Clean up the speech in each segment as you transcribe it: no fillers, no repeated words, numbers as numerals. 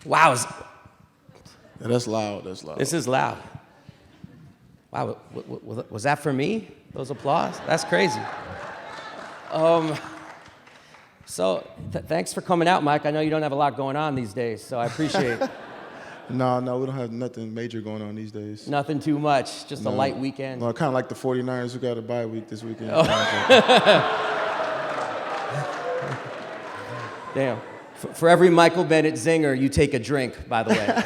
Wow, Yeah, that's loud. That's loud. this is loud. Wow, was that for me? Those applause? That's crazy. So thanks for coming out, Mike. I know you don't have a lot going on these days, so I appreciate it. No, we don't have nothing major going on these days. Nothing too much, just a light weekend. Well, kind of like the 49ers who got a bye week this weekend. Damn. For every Michael Bennett zinger, you take a drink, by the way,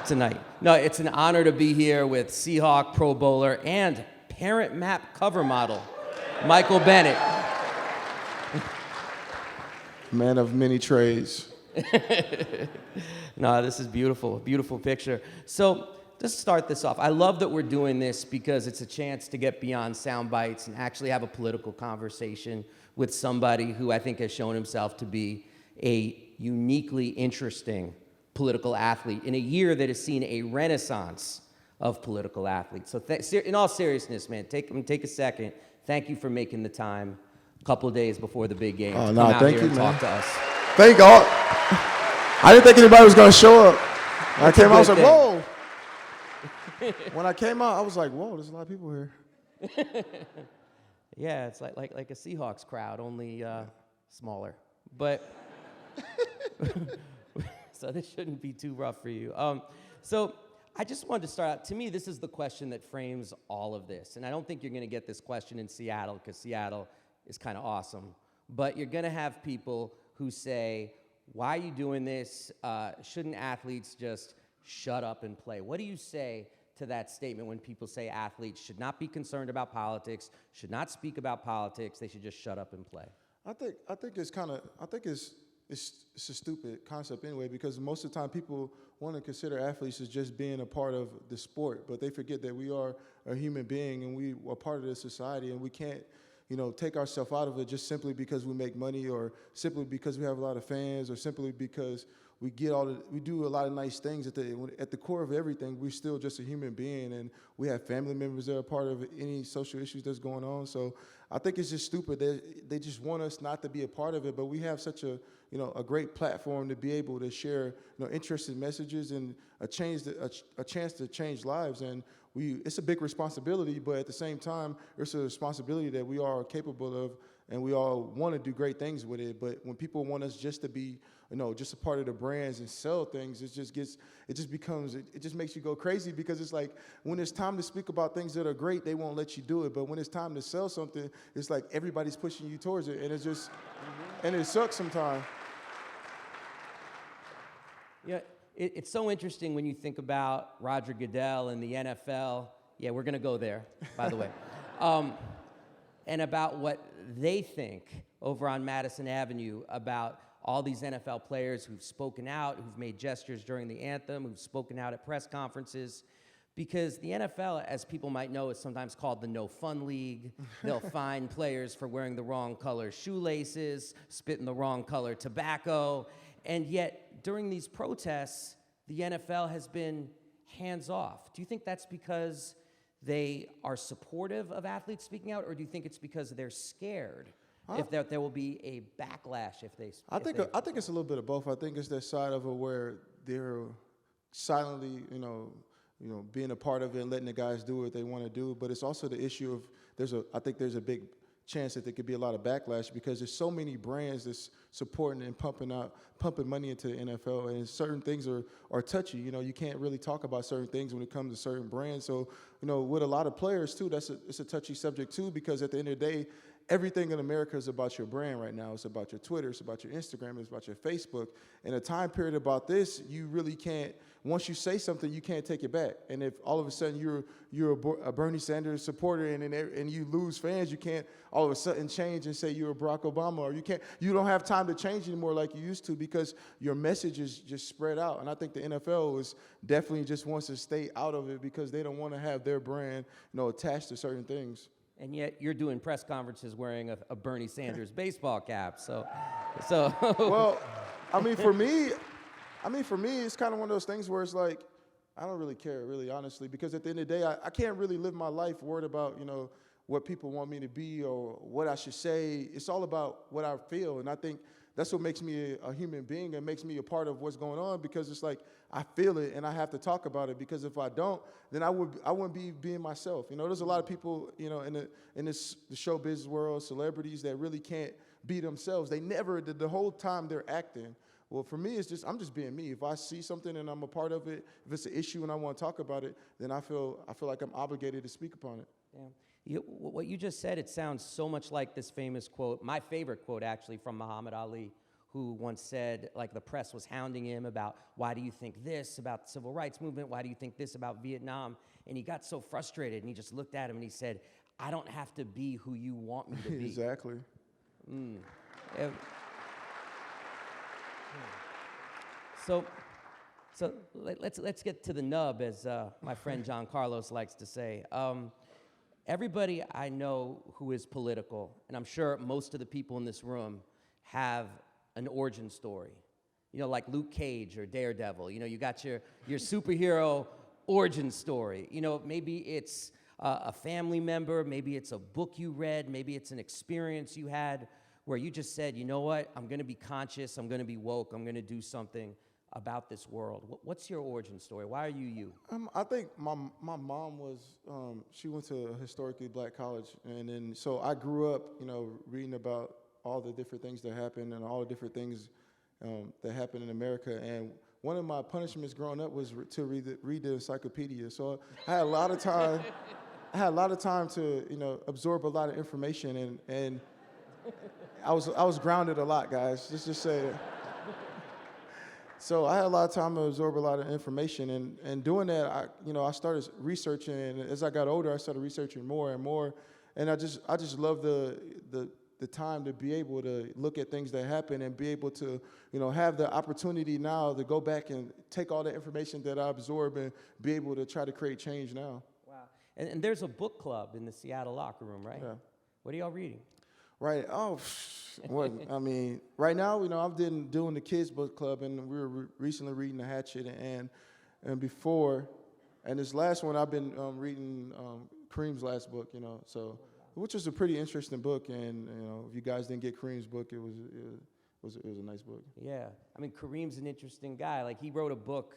tonight. No, it's an honor to be here with Seahawk Pro Bowler and Parent Map cover model, Michael Bennett. Man of many trades. No, this is beautiful, beautiful picture. So just start this off. I love that we're doing this because it's a chance to get beyond sound bites and actually have a political conversation with somebody who I think has shown himself to be a uniquely interesting political athlete in a year that has seen a renaissance of political athletes. So in all seriousness, man, take a second. Thank you for making the time a couple of days before the big game to come out thank here you, and man. talk to us. Thank God. I didn't think anybody was going to show up. When I came out, I was like, whoa. When I came out, I was like, whoa, there's a lot of people here. Yeah, it's like a Seahawks crowd, only smaller. But so this shouldn't be too rough for you. So I just wanted to start out. To me, this is the question that frames all of this. And I don't think you're going to get this question in Seattle because Seattle is kind of awesome. But you're going to have people who say, why are you doing this? Shouldn't athletes just shut up and play? What do you say to that statement when people say athletes should not be concerned about politics, should not speak about politics, they should just shut up and play? I think it's a stupid concept anyway, because most of the time people want to consider athletes as just being a part of the sport, but they forget that we are a human being and we are part of this society, and we can't, take ourselves out of it just simply because we make money, or simply because we have a lot of fans, or simply because we do a lot of nice things. At the core of everything, we're still just a human being, and we have family members that are part of any social issues that's going on. So I think it's just stupid that they just want us not to be a part of it, but we have such a great platform to be able to share interesting messages and a chance to change lives. And it's a big responsibility, but at the same time, it's a responsibility that we are capable of, and we all want to do great things with it. But when people want us just to be, just a part of the brands and sell things, it just makes you go crazy, because it's like when it's time to speak about things that are great, they won't let you do it. But when it's time to sell something, it's like everybody's pushing you towards it, and it's just, and it sucks sometimes. Yeah, it's so interesting when you think about Roger Goodell and the NFL. Yeah, we're going to go there, by the way. And about what they think over on Madison Avenue about all these NFL players who've spoken out, who've made gestures during the anthem, who've spoken out at press conferences. Because the NFL, as people might know, is sometimes called the no fun league. They'll fine players for wearing the wrong color shoelaces, spitting the wrong color tobacco. And yet, during these protests, the NFL has been hands off. Do you think that's because they are supportive of athletes speaking out, or do you think it's because they're scared if there will be a backlash if they? I think it's a little bit of both. I think it's that side of it where they're silently, being a part of it and letting the guys do what they want to do. But it's also the issue of I think there's a big chance that there could be a lot of backlash, because there's so many brands that's supporting and pumping money into the NFL, and certain things are touchy. You can't really talk about certain things when it comes to certain brands. So, with a lot of players too, it's a touchy subject too, because at the end of the day, everything in America is about your brand right now. It's about your Twitter, it's about your Instagram, it's about your Facebook. In a time period about this, you really can't, once you say something, you can't take it back. And if all of a sudden you're a Bernie Sanders supporter and you lose fans, you can't all of a sudden change and say you're a Barack Obama, or you don't have time to change anymore like you used to, because your message is just spread out. And I think the NFL is definitely just wants to stay out of it, because they don't want to have their brand, attached to certain things. And yet you're doing press conferences wearing a Bernie Sanders baseball cap. So. Well, for me, it's kind of one of those things where it's like, I don't really care, really, honestly, because at the end of the day, I can't really live my life worried about, what people want me to be or what I should say. It's all about what I feel. And I think that's what makes me a human being and makes me a part of what's going on, because it's like I feel it and I have to talk about it, because if I don't, then I wouldn't be being myself. You know, there's a lot of people, you know, in the show business world, celebrities that really can't be themselves. They never, the whole time they're acting. Well, for me, it's just, I'm just being me. If I see something and I'm a part of it, if it's an issue and I want to talk about it, then I feel like I'm obligated to speak upon it. Yeah. What you just said, it sounds so much like this famous quote, my favorite quote actually, from Muhammad Ali, who once said, like, the press was hounding him about, why do you think this about the civil rights movement? Why do you think this about Vietnam? And he got so frustrated and he just looked at him and he said, I don't have to be who you want me to be. Exactly. Yeah. So let's get to the nub, as my friend John Carlos likes to say. Everybody I know who is political, and I'm sure most of the people in this room have an origin story. You know, like Luke Cage or Daredevil. You know, you got your superhero origin story. You know, maybe it's a family member, maybe it's a book you read, maybe it's an experience you had where you just said, you know what, I'm going to be conscious, I'm going to be woke, I'm going to do something about this world. What's your origin story? Why are you you? I think my mom was, she went to a historically black college, and then so I grew up, you know, reading about all the different things that happened and all the different things that happened in America. And one of my punishments growing up was to read the encyclopedia. So I had a lot of time. I had a lot of time to, you know, absorb a lot of information, and I was grounded a lot, guys. Just say that. So I had a lot of time to absorb a lot of information, and doing that, I started researching, and as I got older, I started researching more and more, and I just love the time to be able to look at things that happen and be able to, you know, have the opportunity now to go back and take all the information that I absorb and be able to try to create change now. Wow. And there's a book club in the Seattle locker room, right? Yeah. What are y'all reading? Right. Oh, what? I mean, right now, you know, I've been doing the kids book club, and we were recently reading The Hatchet, and before, and this last one, I've been reading Kareem's last book, you know, so, which was a pretty interesting book, and you know, if you guys didn't get Kareem's book, it was a nice book. Yeah, I mean, Kareem's an interesting guy. Like, he wrote a book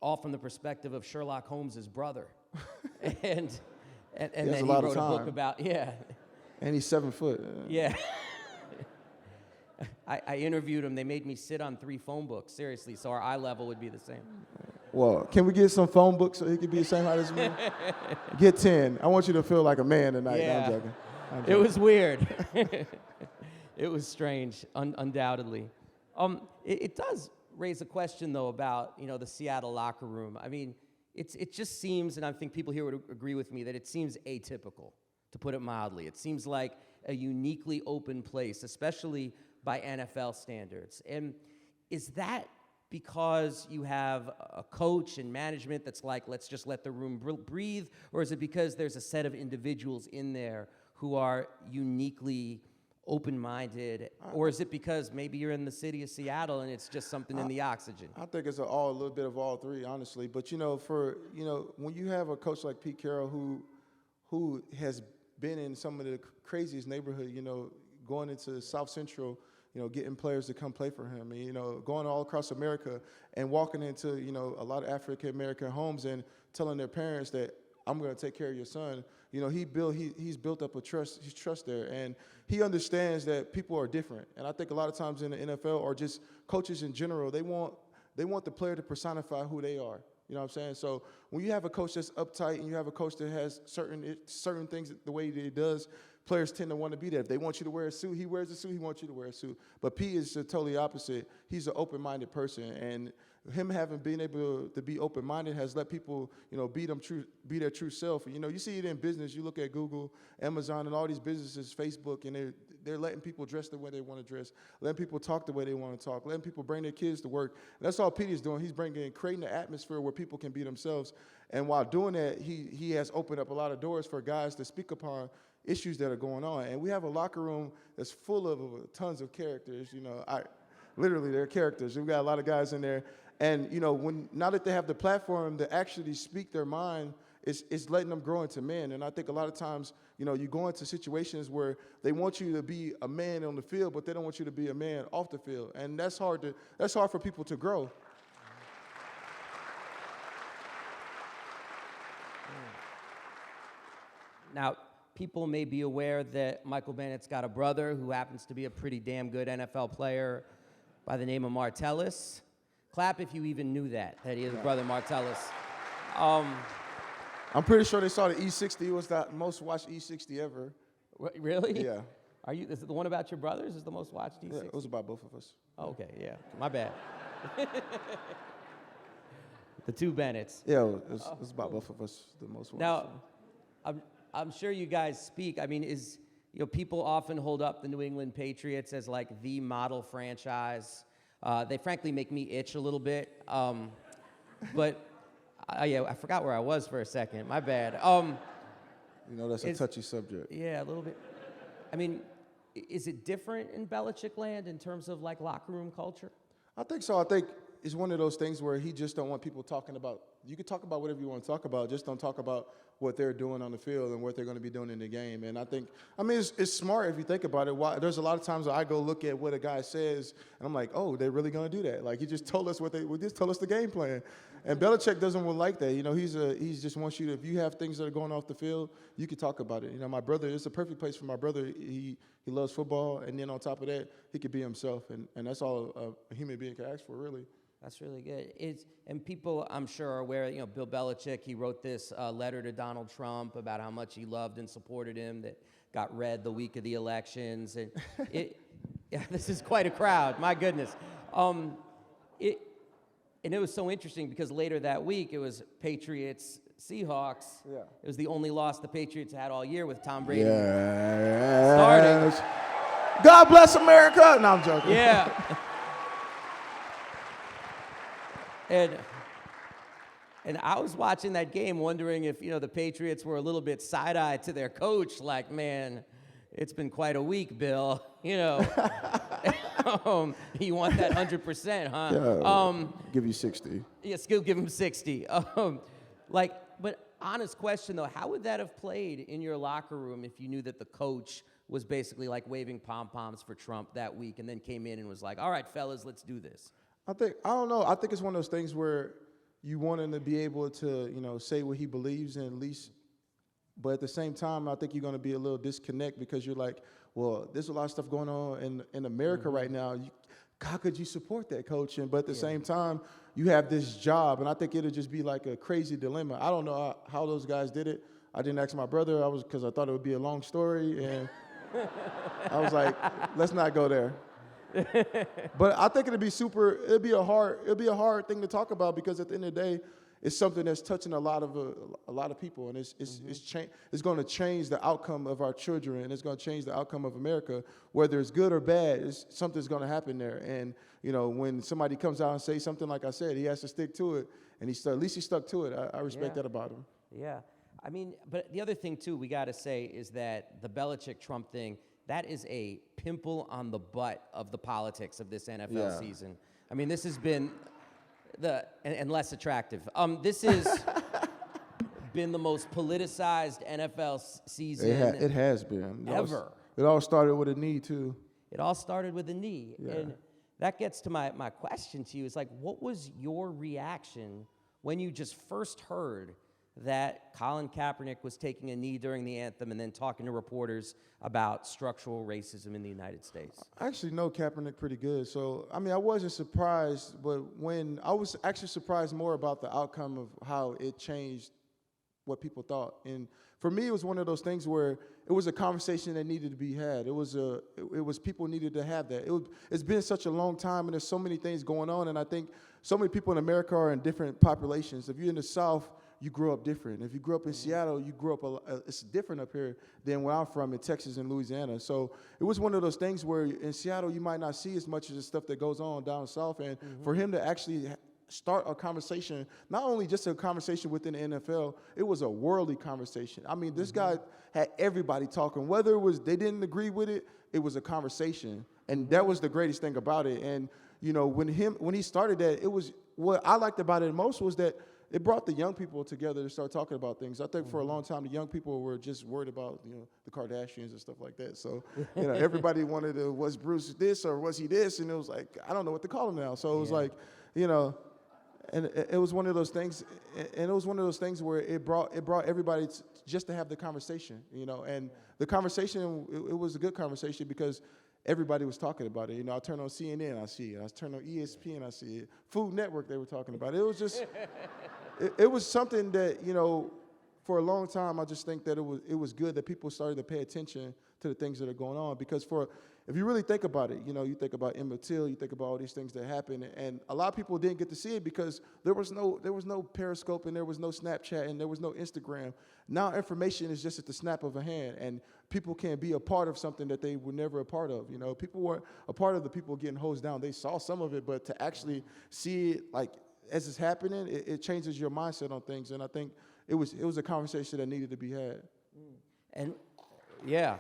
all from the perspective of Sherlock Holmes' brother, and then he wrote a book about And he's 7 foot. Yeah. I interviewed him. They made me sit on 3 phone books, seriously, so our eye level would be the same. Well, can we get some phone books so he could be the same height as me? Get 10. I want you to feel like a man tonight. Yeah. No, I'm joking. It was weird. It was strange, undoubtedly. It does raise a question, though, about, you know, the Seattle locker room. I mean, it just seems, and I think people here would agree with me, that it seems atypical, to put it mildly. It seems like a uniquely open place, especially by NFL standards. And is that because you have a coach and management that's like, let's just let the room breathe, or is it because there's a set of individuals in there who are uniquely open-minded, or is it because maybe you're in the city of Seattle and it's just something in the oxygen? I think it's a little bit of all three, honestly. But you know, when you have a coach like Pete Carroll who has been in some of the craziest neighborhood, you know, going into South Central, you know, getting players to come play for him, and, you know, going all across America and walking into, you know, a lot of African-American homes and telling their parents that I'm going to take care of your son. You know, he's built up his trust there, and he understands that people are different. And I think a lot of times in the NFL, or just coaches in general, they want the player to personify who they are. You know what I'm saying? So when you have a coach that's uptight and you have a coach that has certain things the way that he does, players tend to want to be there. If they want you to wear a suit, he wears a suit. He wants you to wear a suit. But P is totally opposite. He's an open-minded person, and him being able to be open-minded has let people, you know, be their true self. You know, you see it in business. You look at Google, Amazon, and all these businesses, Facebook, and they're letting people dress the way they want to dress, letting people talk the way they want to talk, letting people bring their kids to work. And that's all Pete is doing. He's creating an atmosphere where people can be themselves. And while doing that, he has opened up a lot of doors for guys to speak upon issues that are going on. And we have a locker room that's full of tons of characters. You know, literally they're characters. We've got a lot of guys in there. And, you know, now that they have the platform to actually speak their mind, it's letting them grow into men. And I think a lot of times, you go into situations where they want you to be a man on the field, but they don't want you to be a man off the field. And that's hard for people to grow. Now, people may be aware that Michael Bennett's got a brother who happens to be a pretty damn good NFL player by the name of Martellus. Clap if you even knew that he has a brother, Martellus. I'm pretty sure they saw the E60. It was the most watched E60 ever. Really? Yeah. Is it the one about your brothers is the most watched E60? Yeah, it was about both of us. Oh, okay, yeah. My bad. The two Bennetts. Yeah, it was about both of us, the most watched. Now, I'm sure you guys speak. I mean, people often hold up the New England Patriots as like the model franchise. They frankly make me itch a little bit. But I forgot where I was for a second. My bad. That's a touchy subject. Yeah, a little bit. I mean, is it different in Belichick land in terms of like locker room culture? I think so. I think it's one of those things where he just don't want people talking about. You can talk about whatever you want to talk about, just don't talk about what they're doing on the field and what they're going to be doing in the game. And it's smart if you think about it. There's a lot of times where I go look at what a guy says, and I'm like, oh, they're really going to do that. Like, he just told us just told us the game plan. And Belichick doesn't like that. He just wants you to, if you have things that are going off the field, you can talk about it. My brother, it's a perfect place for my brother. He loves football, and then on top of that, he could be himself. And that's all a human being can ask for, really. That's really good. And people, I'm sure, are aware, Bill Belichick, he wrote this letter to Donald Trump about how much he loved and supported him that got read the week of the elections. And this is quite a crowd, my goodness. And it was so interesting because later that week, it was Patriots, Seahawks. Yeah. It was the only loss the Patriots had all year with Tom Brady starting. starting. God bless America. No, I'm joking. Yeah. And I was watching that game wondering if, the Patriots were a little bit side-eyed to their coach, like, man, it's been quite a week, Bill. You want that 100%, huh? Yeah, give you 60. Yeah, still give him 60. But honest question, though, how would that have played in your locker room if you knew that the coach was basically like waving pom-poms for Trump that week and then came in and was like, all right, fellas, let's do this? I don't know. I think it's one of those things where you want him to be able to, say what he believes in at least. But at the same time, I think you're going to be a little disconnect because you're like, well, there's a lot of stuff going on in America right now. How could you support that, coach? But at the same time, you have this job. And I think it'll just be like a crazy dilemma. I don't know how those guys did it. I didn't ask my brother. Because I thought it would be a long story. And I was like, let's not go there. But I think it'll be a hard thing to talk about because at the end of the day, it's something that's touching a lot of people, and it's going to change the outcome of our children, and it's going to change the outcome of America, whether it's good or bad. Something's going to happen there, and when somebody comes out and says something like I said, he has to stick to it, and at least he stuck to it. I respect that about him. Yeah, I mean, but the other thing too we got to say is that the Belichick-Trump thing. That is a pimple on the butt of the politics of this NFL season. I mean, this has been and less attractive. This has been the most politicized NFL season it has been. Ever. It all started with a knee, too. It all started with a knee. Yeah. And that gets to my question to you. Is like, what was your reaction when you just first heard that Colin Kaepernick was taking a knee during the anthem and then talking to reporters about structural racism in the United States? I actually know Kaepernick pretty good. So, I wasn't surprised, but when I was actually surprised more about the outcome of how it changed what people thought. And for me, it was one of those things where it was a conversation that needed to be had. It was people needed to have that. It's been such a long time, and there's so many things going on, and I think so many people in America are in different populations. If you're in the South, you grew up different. If you grew up in Seattle, you grew up, it's different up here than where I'm from in Texas and Louisiana. So it was one of those things where in Seattle, you might not see as much of the stuff that goes on down south. And for him to actually start a conversation, not only just a conversation within the NFL, it was a worldly conversation. This guy had everybody talking. Whether it was they didn't agree with it, it was a conversation. And that was the greatest thing about it. And, when he started that, it was what I liked about it most was that it brought the young people together to start talking about things. I think for a long time, the young people were just worried about, the Kardashians and stuff like that. So, everybody wanted to, was Bruce this or was he this? And it was like, I don't know what to call him now. So it was like, and it was one of those things, and it was one of those things where it brought everybody just to have the conversation, and the conversation, it was a good conversation because everybody was talking about it. I turn on CNN, I see it. I turn on ESPN, I see it. Food Network, they were talking about it. It was just, it was something that, for a long time, I just think that it was good that people started to pay attention to the things that are going on. Because if you really think about it, you think about Emmett Till, you think about all these things that happened, and a lot of people didn't get to see it because there was no Periscope and there was no Snapchat and there was no Instagram. Now information is just at the snap of a hand, and people can be a part of something that they were never a part of. People weren't a part of the people getting hosed down. They saw some of it, but to actually see it like as it's happening, it changes your mindset on things. And I think it was a conversation that needed to be had. And yeah.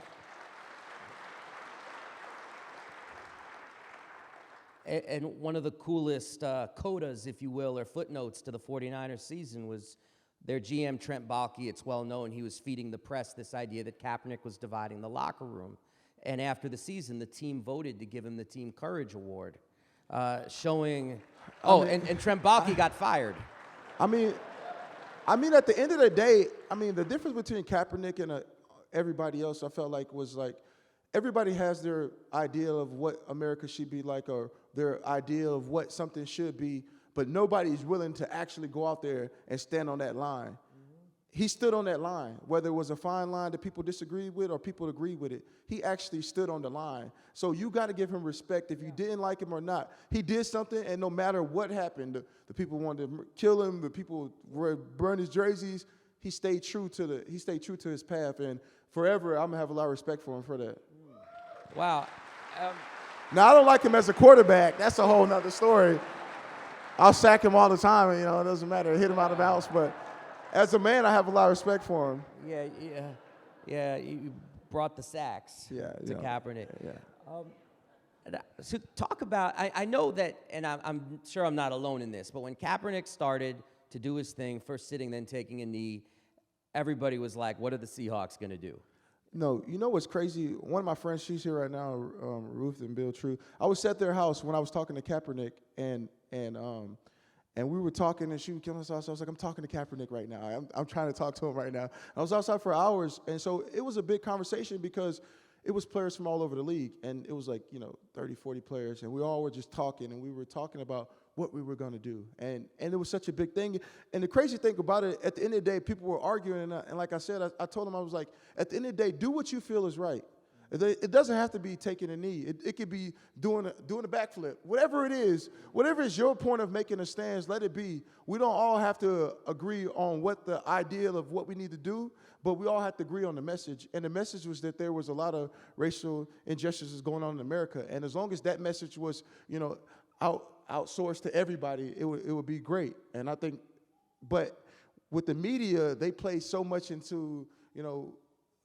And one of the coolest codas, if you will, or footnotes to the 49ers season was their GM, Trent Baalke. It's well known he was feeding the press this idea that Kaepernick was dividing the locker room. And after the season, the team voted to give him the Team Courage Award, showing... and Trent Baalke got fired. I mean, at the end of the day, the difference between Kaepernick and everybody else, I felt like, was like, everybody has their idea of what America should be like or their idea of what something should be, but nobody's willing to actually go out there and stand on that line. Mm-hmm. He stood on that line, whether it was a fine line that people disagreed with or people agreed with it. He actually stood on the line. So you got to give him respect if you didn't like him or not. He did something, and no matter what happened, the people wanted to kill him, the people burned his jerseys, he stayed true to his path, and forever I'm going to have a lot of respect for him for that. Wow. Now, I don't like him as a quarterback. That's a whole nother story. I'll sack him all the time, and, it doesn't matter. Hit him out of bounds. But as a man, I have a lot of respect for him. Yeah. You brought the sacks to Kaepernick. Yeah. So talk about, I know that, and I'm sure I'm not alone in this, but when Kaepernick started to do his thing, first sitting, then taking a knee, everybody was like, what are the Seahawks going to do? No, what's crazy? One of my friends, she's here right now, Ruth and Bill True. I was at their house when I was talking to Kaepernick, and we were talking, and she was killing us. I was like, I'm talking to Kaepernick right now. I'm trying to talk to him right now. I was outside for hours, and so it was a big conversation because it was players from all over the league, and it was like 30, 40 players, and we all were just talking, and we were talking about what we were going to do, and it was such a big thing. And the crazy thing about it, at the end of the day, people were arguing, and like I said, I told them, I was like, at the end of the day, do what you feel is right. It doesn't have to be taking a knee. It could be doing a backflip. Whatever it is your point of making a stance, let it be. We don't all have to agree on what the ideal of what we need to do, but we all have to agree on the message. And the message was that there was a lot of racial injustices going on in America, and as long as that message was, outsourced to everybody, it would be great. And I think, but with the media, they play so much into,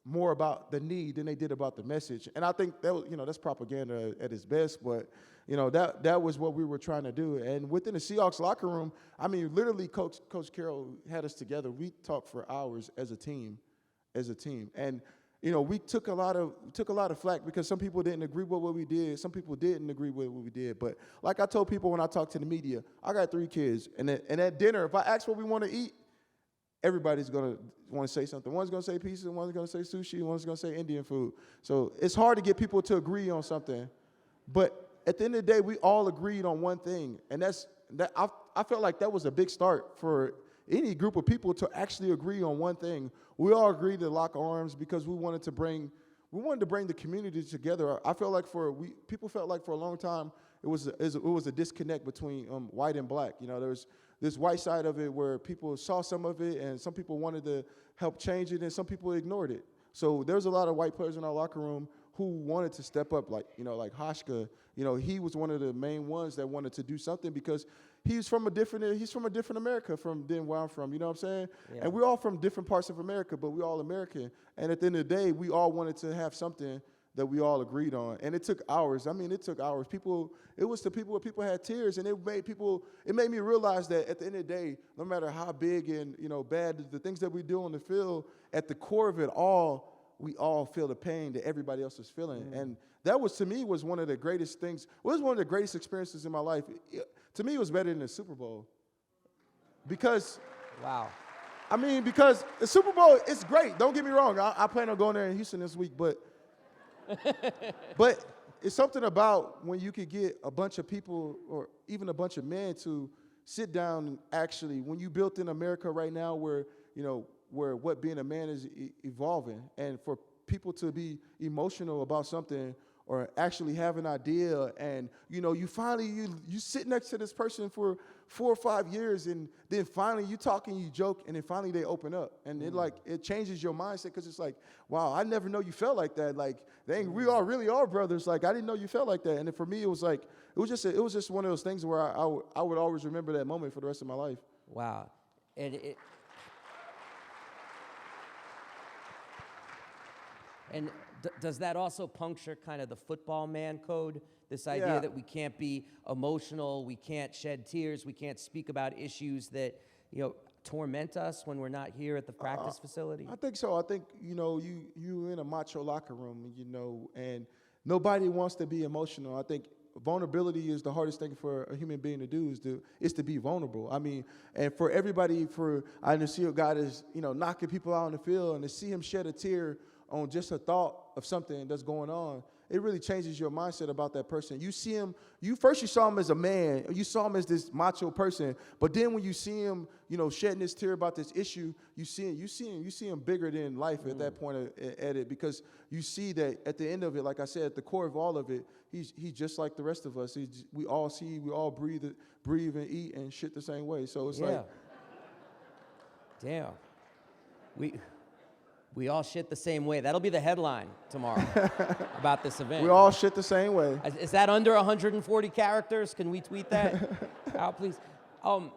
more about the need than they did about the message. And I think that was, that's propaganda at its best, but that was what we were trying to do. And within the Seahawks locker room, literally Coach Carroll had us together. We talked for hours as a team. And we took a lot of flack because some people didn't agree with what we did. Some people didn't agree with what we did. But like I told people when I talked to the media, I got 3 kids. And at dinner, if I ask what we want to eat, everybody's going to want to say something. One's going to say pizza, one's going to say sushi, one's going to say Indian food. So it's hard to get people to agree on something. But at the end of the day, we all agreed on one thing. And I felt like that was a big start for any group of people to actually agree on one thing. We all agreed to lock arms because we wanted to bring the community together. I felt like people felt like for a long time it was a disconnect between white and black. There was this white side of it where people saw some of it and some people wanted to help change it and some people ignored it. So there's a lot of white players in our locker room who wanted to step up, like Hashka. He was one of the main ones that wanted to do something because he's from a different America than where I'm from. You know what I'm saying? Yeah. And we're all from different parts of America, but we're all American. And at the end of the day, we all wanted to have something that we all agreed on, and it took hours. I mean, it took hours. It was to people where people had tears, and it made me realize that at the end of the day, no matter how big and bad the things that we do on the field, at the core of it all, we all feel the pain that everybody else is feeling, and that was, to me, was one of the greatest things. It was one of the greatest experiences in my life. To me, it was better than the Super Bowl, because. Wow. I mean, because the Super Bowl, it's great. Don't get me wrong. I plan on going there in Houston this week, but it's something about when you could get a bunch of people or even a bunch of men to sit down and actually, when you built in America right now where what being a man is evolving, and for people to be emotional about something or actually have an idea, and you finally you sit next to this person for 4 or 5 years, and then finally you talk and you joke, and then finally they open up, and it changes your mindset, because it's like, wow, I never know you felt like that. Like, dang, we all really are brothers. Like, I didn't know you felt like that. And then for me, it was just one of those things where I would always remember that moment for the rest of my life. Wow. And does that also puncture kind of the football man code? This idea that we can't be emotional, we can't shed tears, we can't speak about issues that torment us when we're not here at the practice facility? I think so. I think you in a macho locker room, and nobody wants to be emotional. I think vulnerability is the hardest thing for a human being to do, is to be vulnerable. I mean, and for everybody, I just see a guy that's knocking people out on the field, and to see him shed a tear on just a thought of something that's going on, it really changes your mindset about that person. You see him, you saw him as a man, you saw him as this macho person, but then when you see him, shedding this tear about this issue, you see him bigger than life at that point at it, because you see that at the end of it, like I said, at the core of all of it, he's just like the rest of us. We all breathe and eat and shit the same way. So it's like, damn, we all shit the same way. That'll be the headline tomorrow about this event. We all shit the same way. Is that under 140 characters? Can we tweet that out, please? You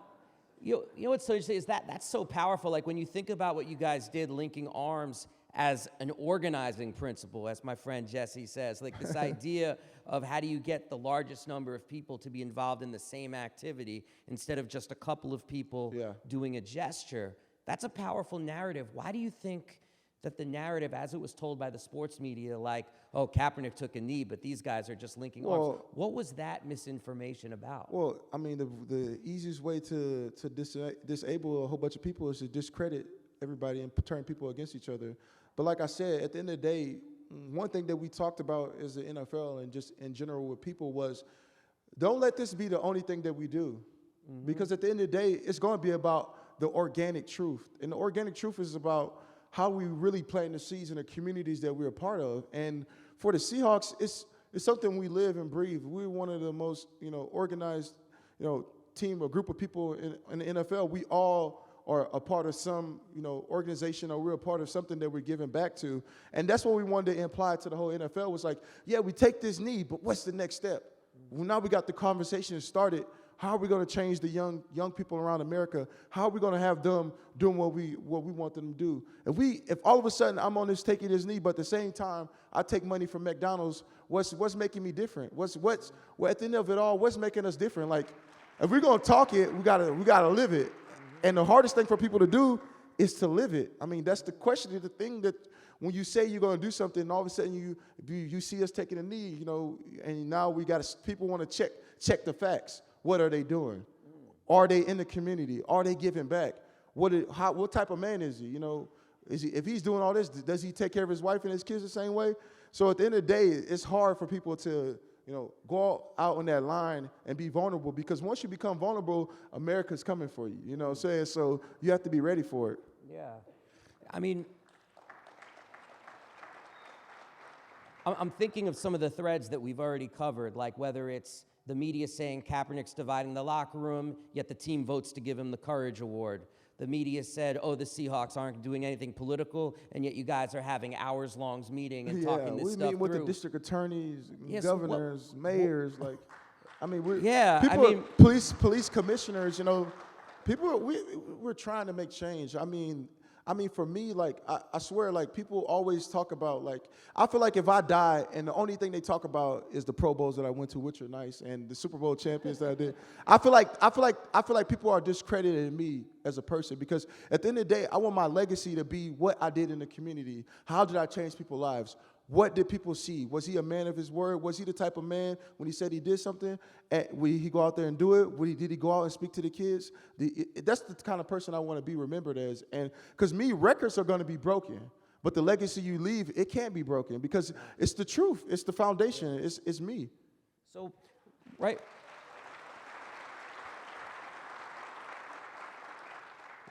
know what's so interesting is that's so powerful. Like, when you think about what you guys did, linking arms as an organizing principle, as my friend Jesse says, like this idea of how do you get the largest number of people to be involved in the same activity instead of just a couple of people doing a gesture. That's a powerful narrative. Why do you think that the narrative, as it was told by the sports media, like, oh, Kaepernick took a knee, but these guys are just linking arms. What was that misinformation about? Well, I mean, the easiest way to disable a whole bunch of people is to discredit everybody and turn people against each other. But like I said, at the end of the day, one thing that we talked about as the NFL and just in general with people was, don't let this be the only thing that we do. Mm-hmm. Because at the end of the day, it's going to be about the organic truth. And the organic truth is about how we really play in the seeds in the communities that we're a part of. And for the Seahawks, it's something we live and breathe. We're one of the most, organized, team or group of people in the NFL. We all are a part of some, organization, or we're a part of something that we're giving back to. And that's what we wanted to imply to the whole NFL, was like, yeah, we take this knee, but what's the next step? Well, now we got the conversation started. How are we going to change the young people around America? How are we going to have them doing what we want them to do? If all of a sudden I'm on this taking this knee, but at the same time I take money from McDonald's, what's making me different? What's at the end of it all, what's making us different? Like, if we're going to talk it, we gotta live it. And the hardest thing for people to do is to live it. I mean, that's the question. The thing that when you say you're going to do something, and all of a sudden you see us taking a knee, and now people want to check the facts. What are they doing? Are they in the community? Are they giving back? What type of man is he? If he's doing all this, does he take care of his wife and his kids the same way? So at the end of the day, it's hard for people to go out on that line and be vulnerable, because once you become vulnerable, America's coming for you. You know what I'm saying? So you have to be ready for it. Yeah. I mean, I'm thinking of some of the threads that we've already covered, like whether it's the media saying Kaepernick's dividing the locker room, yet the team votes to give him the Courage Award. The media said, oh, the Seahawks aren't doing anything political, and yet you guys are having hours-long meeting and talking this stuff through. We meet with the district attorneys, governors, mayors, police commissioners, we're trying to make change. I mean, I mean, for me, like, I swear, like, people always talk about, like, I feel like if I die and the only thing they talk about is the Pro Bowls that I went to, which are nice, and the Super Bowl champions that I did, I feel like people are discrediting me as a person, because at the end of the day, I want my legacy to be what I did in the community. How did I change people's lives? What did people see? Was he a man of his word? Was he the type of man when he said he did something, would he go out there and do it? Did he go out and speak to the kids? That's the kind of person I want to be remembered as. And because records are going to be broken, but the legacy you leave, it can't be broken, because it's the truth. It's the foundation. It's me. So, right.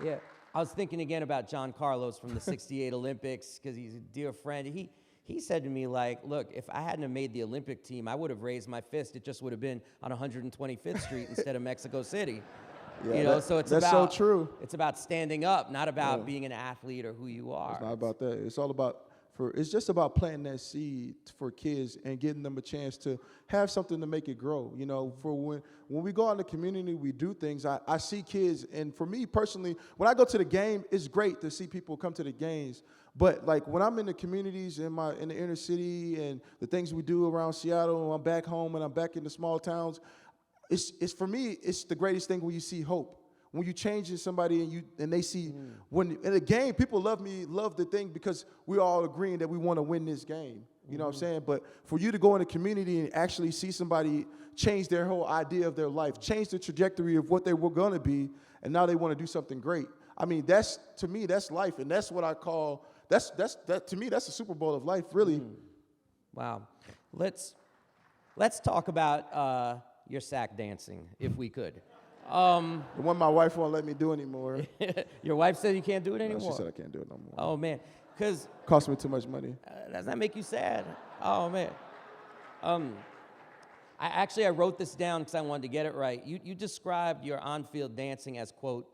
Yeah, I was thinking again about John Carlos from the '68 Olympics, because he's a dear friend. He said to me, like, look, if I hadn't have made the Olympic team, I would have raised my fist. It just would have been on 125th Street instead of Mexico City. Yeah, So that's so true. It's about standing up, not about being an athlete or who you are. It's not about that. It's all about it's just about planting that seed for kids and getting them a chance to have something to make it grow. For when we go out in the community, we do things. I see kids, and for me personally, when I go to the game, it's great to see people come to the games. But like when I'm in the communities in the inner city and the things we do around Seattle, and I'm back home and I'm back in the small towns, it's for me, it's the greatest thing when you see hope. When you change somebody and they see when in a game, people love the thing because we're all agreeing that we want to win this game. You know what I'm saying? But for you to go in the community and actually see somebody change their whole idea of their life, change the trajectory of what they were going to be, and now they want to do something great. I mean, to me, that's life, and that's what I call to me, that's the Super Bowl of life, really. Wow. Let's talk about your sack dancing, if we could. The one my wife won't let me do anymore. Your wife said you can't do it anymore? No, she said I can't do it no more. Oh, man. Because cost me too much money. Does that make you sad? Oh, man. I wrote this down because I wanted to get it right. You described your on-field dancing as, quote,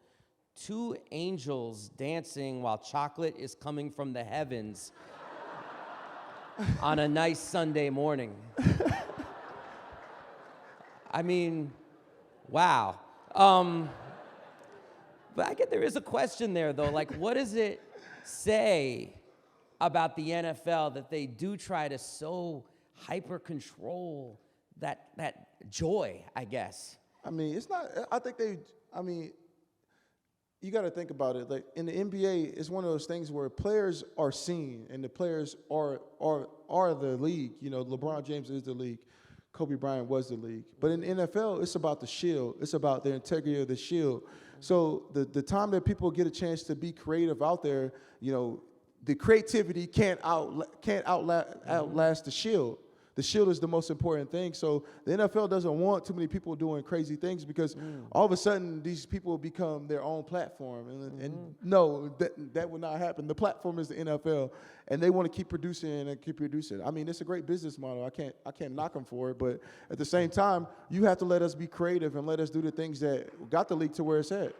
two angels dancing while chocolate is coming from the heavens on a nice Sunday morning. I mean, wow. But I get there is a question there, though. Like, what does it say about the NFL that they do try to so hyper-control that joy, I guess? I mean, it's not, you got to think about it. Like in the NBA, it's one of those things where players are seen and the players are the league. LeBron James is the league. Kobe Bryant was the league. But in the NFL, it's about the shield. It's about the integrity of the shield. So the time that people get a chance to be creative out there, the creativity can't outlast the shield. The shield is the most important thing. So the NFL doesn't want too many people doing crazy things because all of a sudden these people become their own platform. And no, that would not happen. The platform is the NFL, and they want to keep producing and keep producing. I mean, it's a great business model. I can't knock them for it. But at the same time, you have to let us be creative and let us do the things that got the league to where it's at.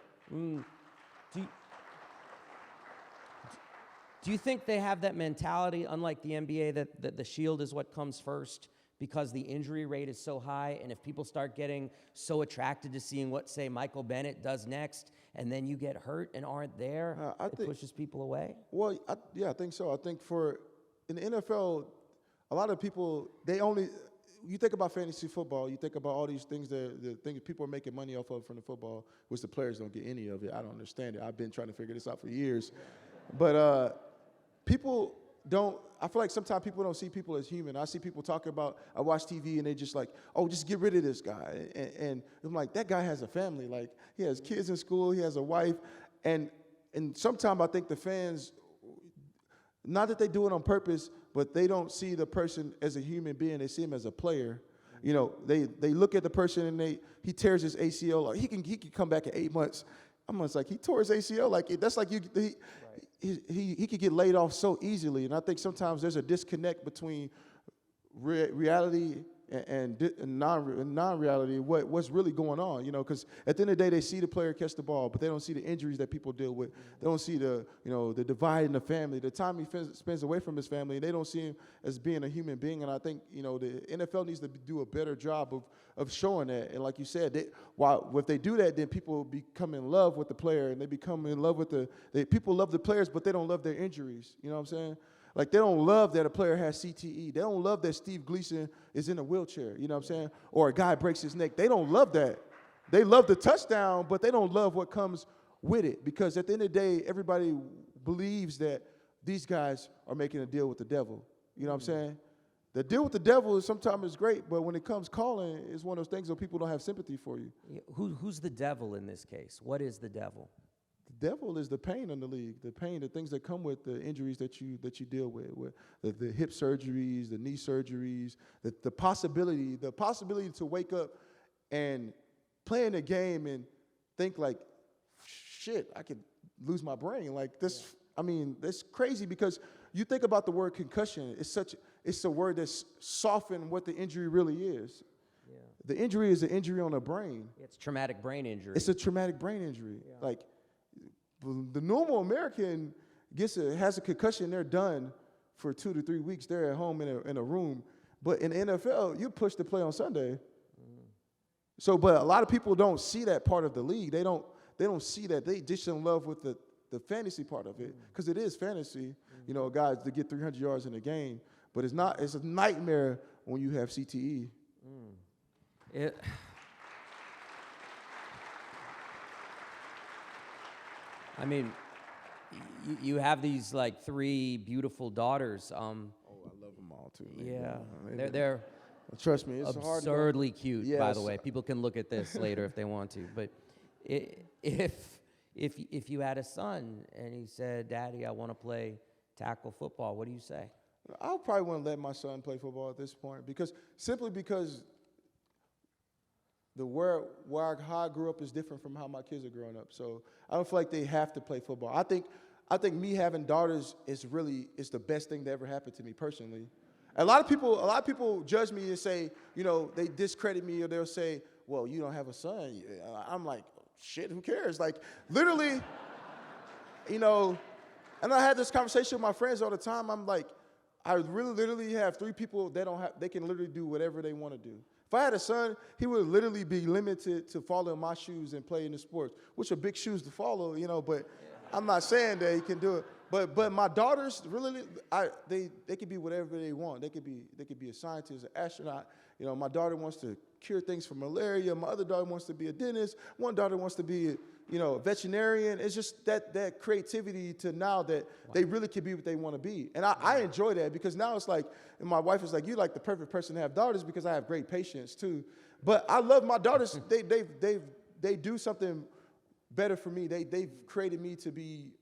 Do you think they have that mentality, unlike the NBA, that the shield is what comes first because the injury rate is so high, and if people start getting so attracted to seeing what, say, Michael Bennett does next, and then you get hurt and aren't there, it pushes people away? Well, I think so. I think in the NFL, a lot of people, you think about fantasy football, you think about all these things, the things people are making money off of from the football, which the players don't get any of it. I don't understand it. I've been trying to figure this out for years. But people don't, I feel like sometimes people don't see people as human. I see people talking about, I watch TV and they just like, oh, just get rid of this guy. And I'm like, that guy has a family. Like, he has kids in school, he has a wife. And sometimes I think the fans, not that they do it on purpose, but they don't see the person as a human being. They see him as a player. They look at the person and he tears his ACL. Like, he can come back in 8 months. I'm just like, he tore his ACL. Like, that's like he could get laid off so easily. And I think sometimes there's a disconnect between reality and non-reality what's really going on, because at the end of the day they see the player catch the ball, but they don't see the injuries that people deal with. They don't see the divide in the family, the time he spends away from his family, and they don't see him as being a human being. And I think the NFL needs to do a better job of showing that. And like you said, if they do that, then people become in love with the player, and they become in love with people love the players, but they don't love their injuries. You know what I'm saying? Like, they don't love that a player has CTE. They don't love that Steve Gleason is in a wheelchair, you know what I'm saying? Or a guy breaks his neck. They don't love that. They love the touchdown, but they don't love what comes with it. Because at the end of the day, everybody believes that these guys are making a deal with the devil. You know what I'm saying? The deal with the devil sometimes is great, but when it comes calling, it's one of those things where people don't have sympathy for you. Yeah, who's the devil in this case? What is the devil? The devil is the pain in the league, the pain, the things that come with the injuries that you deal with the hip surgeries, the knee surgeries, the possibility to wake up and play in a game and think like, shit, I could lose my brain. Like this, yeah. I mean, that's crazy, because you think about the word concussion. It's a word that's softened what the injury really is. Yeah. The injury is an injury on the brain. It's traumatic brain injury. It's a traumatic brain injury. Yeah. Like, the normal American has a concussion, they're done for 2 to 3 weeks. They're at home in a room. But in the NFL, you push to play on Sunday. Mm. So, but a lot of people don't see that part of the league. They don't see that. They just in love with the fantasy part of it, because it is fantasy. Guys to get 300 yards in a game, but it's not. It's a nightmare when you have CTE. Mm. I mean, you have these like 3 beautiful daughters. I love them all too. Yeah, they're trust me, it's absurdly cute. Yes. By the way, people can look at this later if they want to. But if you had a son and he said, "Daddy, I want to play tackle football," what do you say? I probably wouldn't let my son play football at this point, because how I grew up is different from how my kids are growing up. So I don't feel like they have to play football. I think me having daughters is the best thing that ever happened to me personally. A lot of people judge me and say, they discredit me, or they'll say, well, you don't have a son. I'm like, shit, who cares? Like, literally, and I had this conversation with my friends all the time. I'm like, I really literally have 3 people they can literally do whatever they want to do. If I had a son, he would literally be limited to follow in my shoes and play in the sports, which are big shoes to follow, but I'm not saying that he can do it. But my daughters, really, they can be whatever they want. They could be a scientist, an astronaut. My daughter wants to cure things for malaria. My other daughter wants to be a dentist. One daughter wants to be a veterinarian. It's just that creativity to now that they really can be what they want to be. And I enjoy that, because now it's like, and my wife is like, you're like the perfect person to have daughters, because I have great patience too. But I love my daughters. They do something better for me. They've created me to be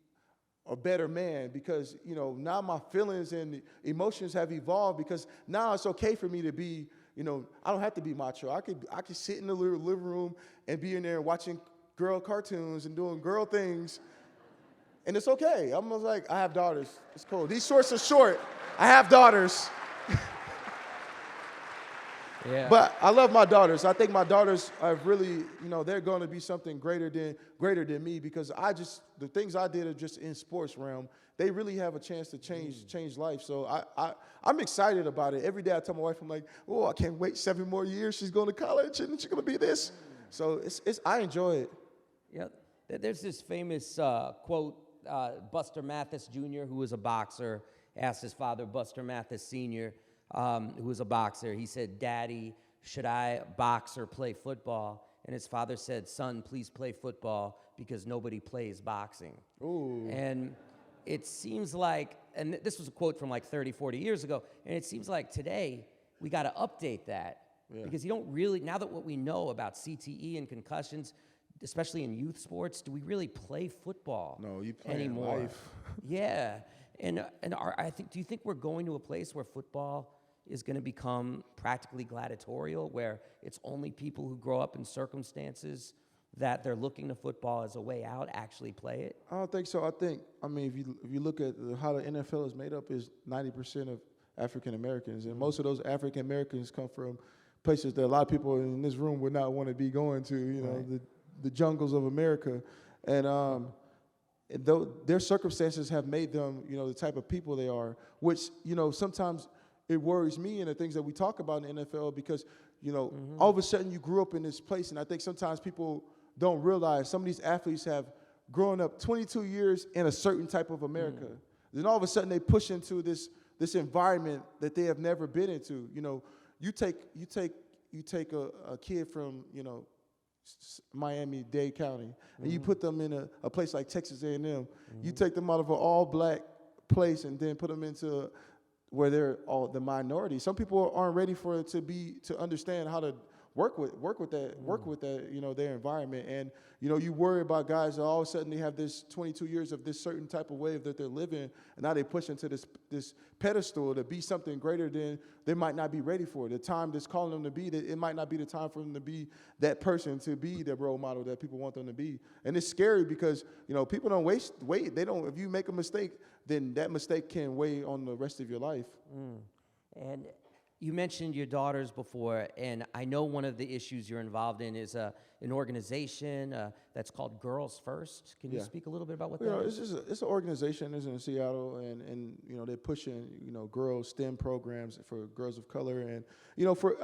a better man, because, now my feelings and emotions have evolved, because now it's okay for me to be, I don't have to be macho. I could sit in the living room and be in there watching girl cartoons and doing girl things, and it's okay. I'm like, I have daughters. It's cool. These shorts are short. I have daughters. Yeah. But I love my daughters. I think my daughters are really, they're going to be something greater than me, because the things I did are just in sports realm. They really have a chance to change life. So I'm excited about it. Every day I tell my wife, I'm like, oh, I can't wait 7 more years. She's going to college and she's going to be this. So I enjoy it. Yeah. There's this famous quote, Buster Mathis Jr., who was a boxer, asked his father, Buster Mathis Sr., who was a boxer. He said, "Daddy, should I box or play football?" And his father said, "Son, please play football, because nobody plays boxing." Ooh. And it seems like, and this was a quote from like 30, 40 years ago, and it seems like today we got to update that. Yeah. Because you don't really, now that what we know about CTE and concussions, especially in youth sports, do we really play football anymore? Life. Yeah. And do you think we're going to a place where football is going to become practically gladiatorial, where it's only people who grow up in circumstances that they're looking to football as a way out actually play it? I don't think so. I mean, if you look at how the NFL is made up, is 90% of African Americans, and most of those African Americans come from places that a lot of people in this room would not want to be going to. You know, the jungles of America, and though their circumstances have made them, you know, the type of people they are, which, you know, sometimes it worries me and the things that we talk about in the NFL because, you know, all of a sudden you grew up in this place, and I think sometimes people don't realize some of these athletes have grown up 22 years in a certain type of America. Then all of a sudden they push into this environment that they have never been into. You know, you take a kid from, you know, Miami-Dade County, and you put them in a place like Texas A&M. You take them out of an all-black place and then put them into where they're all the minority. Some people aren't ready for it to understand how to work with that, you know, their environment. And, you know, you worry about guys that all of a sudden they have this 22 years of this certain type of way that they're living, and now they push into this pedestal to be something greater than they might not be ready for. The time that's calling them to be, that it might not be the time for them to be that person, to be the role model that people want them to be. And it's scary because, you know, people don't wait. They don't, if you make a mistake, then that mistake can weigh on the rest of your life. And you mentioned your daughters before, and I know one of the issues you're involved in is an organization that's called Girls First. Can you speak a little bit about what that is? It's an organization that's in Seattle, and you know, they're pushing, you know, girls STEM programs for girls of color. And, you know, for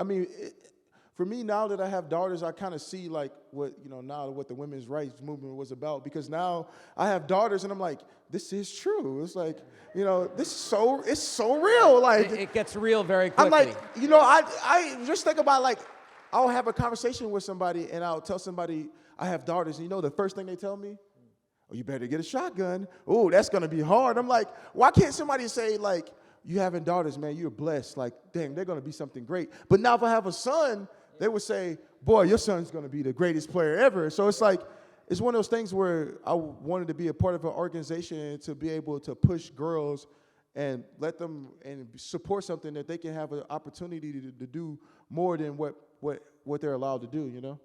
me, now that I have daughters, I kind of see like what the women's rights movement was about, because now I have daughters and I'm like, this is true. It's like, you know, it's so real. Like it gets real very quickly. I'm like, you know, I just think about, like, I'll have a conversation with somebody and I'll tell somebody I have daughters, and you know the first thing they tell me? Oh, you better get a shotgun. Oh, that's gonna be hard. I'm like, why can't somebody say, like, you having daughters, man, you're blessed. Like, dang, they're gonna be something great. But now if I have a son, they would say, boy, your son's going to be the greatest player ever. So it's like, it's one of those things where I wanted to be a part of an organization to be able to push girls and let them and support something that they can have an opportunity to do more than what they're allowed to do, you know?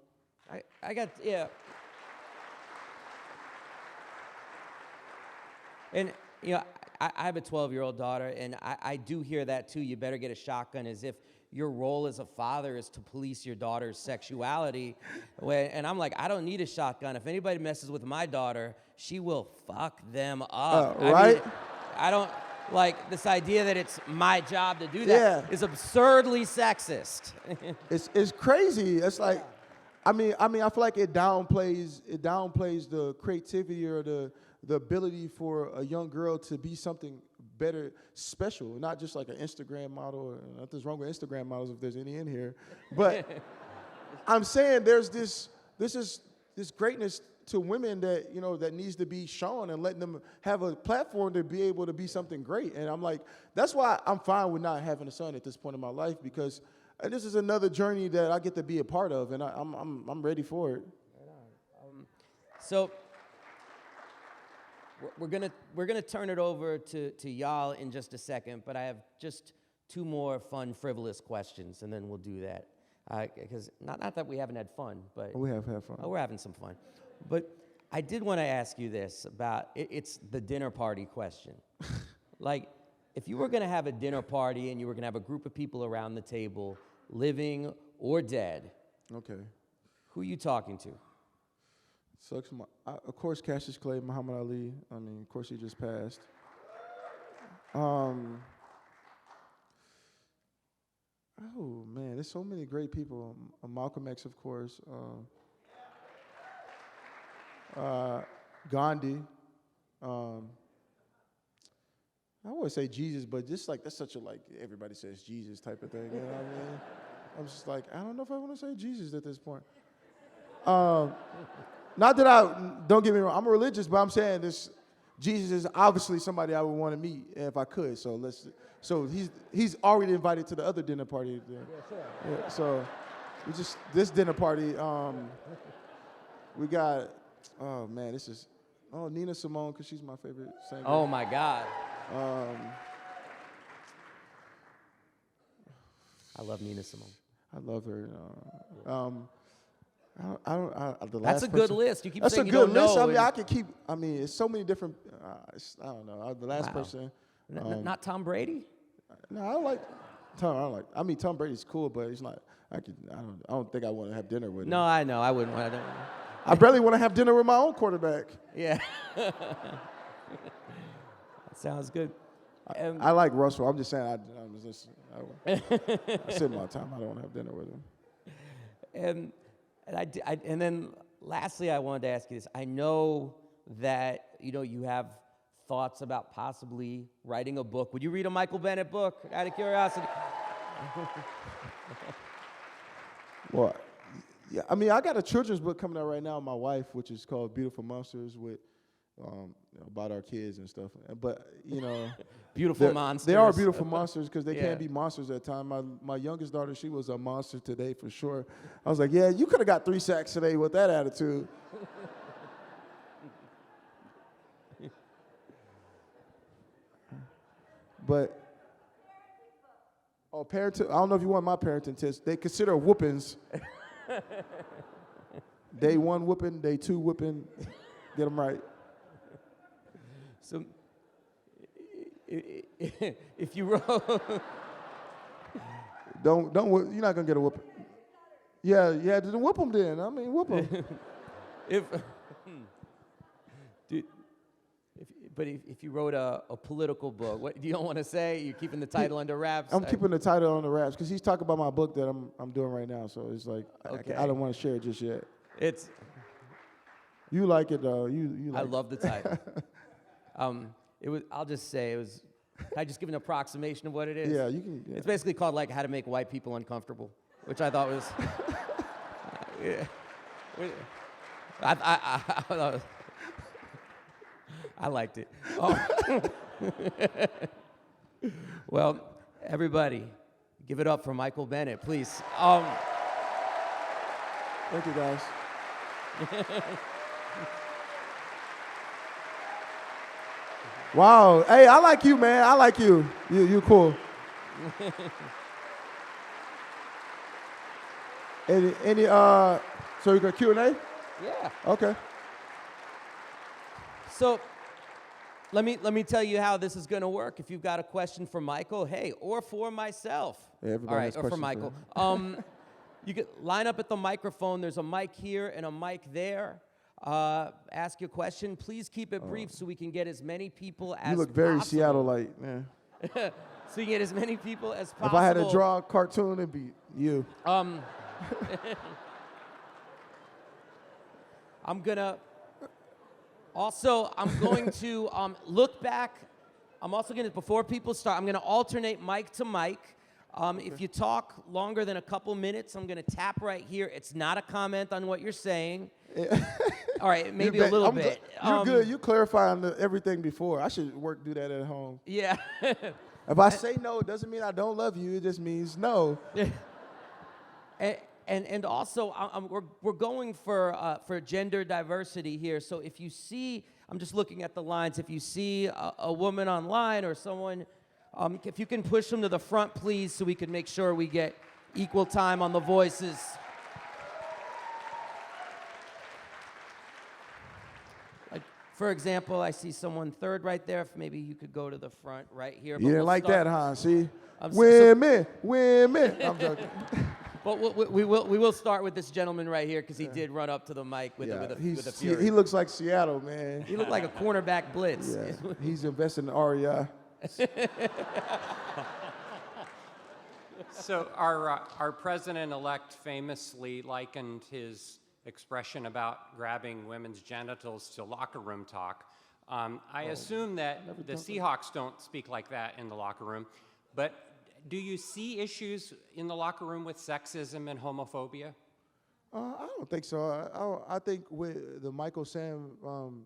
And, you know, I have a 12-year-old daughter, and I do hear that too. You better get a shotgun, as if your role as a father is to police your daughter's sexuality. And I'm like, I don't need a shotgun. If anybody messes with my daughter, she will fuck them up. Right? I don't, like, this idea that it's my job to do that is absurdly sexist. It's crazy. It's like, I mean, I feel like it downplays the creativity or the ability for a young girl to be something better, special, not just like an Instagram model. Nothing's wrong with Instagram models if there's any in here, but I'm saying there's this greatness to women that, you know, that needs to be shown and letting them have a platform to be able to be something great. And I'm like, that's why I'm fine with not having a son at this point in my life, because this is another journey that I get to be a part of, and I'm ready for it. So we're gonna turn it over to y'all in just a second, but I have just two more fun, frivolous questions, and then we'll do that. Because not that we haven't had fun, but we have had fun. Oh, we're having some fun. But I did want to ask you this about it's the dinner party question. Like, if you were gonna have a dinner party and you were gonna have a group of people around the table, living or dead, okay, who are you talking to? Sucks. Of course, Cassius Clay, Muhammad Ali. I mean, of course, he just passed. Oh man, there's so many great people. Malcolm X, of course. Gandhi. I would say Jesus, but just like that's such a, like, everybody says Jesus type of thing. You know what I mean? I'm just like, I don't know if I want to say Jesus at this point. Not that don't get me wrong, I'm religious, but I'm saying this, Jesus is obviously somebody I would want to meet if I could. So he's already invited to the other dinner party. Yeah, sure. Yeah, so this dinner party, we got, Nina Simone, because she's my favorite singer. Oh my God. I love Nina Simone. I love her. That's a good list. You keep saying you don't know. That's a good list. I mean, I could keep. I mean, it's so many different. I don't know. The last person. Not Tom Brady. No, I don't like Tom. I mean, Tom Brady's cool, but he's not. I don't think I want to have dinner with him. No, I know. I wouldn't want to. I barely want to have dinner with my own quarterback. Yeah. That sounds good. I like Russell. I'm just saying. I sit my time. I don't want to have dinner with him. And then lastly, I wanted to ask you this. I know that you have thoughts about possibly writing a book. Would you read a Michael Bennett book out of curiosity? Well, yeah. I mean, I got a children's book coming out right now with my wife, which is called Beautiful Monsters, with about our kids and stuff. But Beautiful monsters. They are beautiful monsters because they Yeah. can't be monsters at time. My youngest daughter, she was a monster today for sure. I was like, yeah, you could have got 3 sacks today with that attitude. But parenting. I don't know if you want my parenting tips. They consider whoopings. Day 1 whooping, day 2 whooping. Get them right. So, if you wrote, don't. You're not gonna get a whooping. Yeah. Then whoop them then. I mean, whoop them. If you wrote a political book, what you don't want to say? You're keeping the title under wraps. I'm keeping the title under wraps because he's talking about my book that I'm doing right now. So it's like Okay. I don't want to share it just yet. You like it though. You like I love the title. I'll just say it was. Can I just give an approximation of what it is? Yeah, you can. Yeah. It's basically called like How to Make White People Uncomfortable, which I thought was. Yeah. I thought it was, I liked it. Well, everybody, give it up for Michael Bennett, please. Thank you, guys. Wow. Hey, I like you, man. I like you. You cool. Any so you got Q&A? Yeah. Okay. So let me tell you how this is going to work. If you've got a question for Michael, hey, or for myself. Yeah, everybody All right, has or for questions Michael. You can line up at the microphone. There's a mic here and a mic there. Ask your question. Please keep it brief so we can get as many people as possible. You look very Seattle-like, man. So you get as many people as possible. If I had to draw a cartoon, it'd be you. I'm going to look back. I'm also going to, before people start, I'm going to alternate mic to mic. If you talk longer than a couple minutes, I'm going to tap right here. It's not a comment on what you're saying. All right, maybe a little bit. You're good. You clarifying everything before. I should do that at home. Yeah. If I say no, it doesn't mean I don't love you. It just means no. And also, we're going for gender diversity here. So if you see, I'm just looking at the lines. If you see a woman online or someone, if you can push them to the front, please, so we can make sure we get equal time on the voices. Like, for example, I see someone third right there. If maybe you could go to the front right here. You didn't like that, huh? See? I'm women. I'm joking. But we will start with this gentleman right here because he did run up to the mic with a fury. He looks like Seattle, man. He looked like a cornerback blitz. Yeah. He's investing in REI. So our president-elect famously likened his expression about grabbing women's genitals to locker room talk. I assume that the Seahawks don't speak like that in the locker room, but do you see issues in the locker room with sexism and homophobia? I don't think so. I think with the Michael Sam,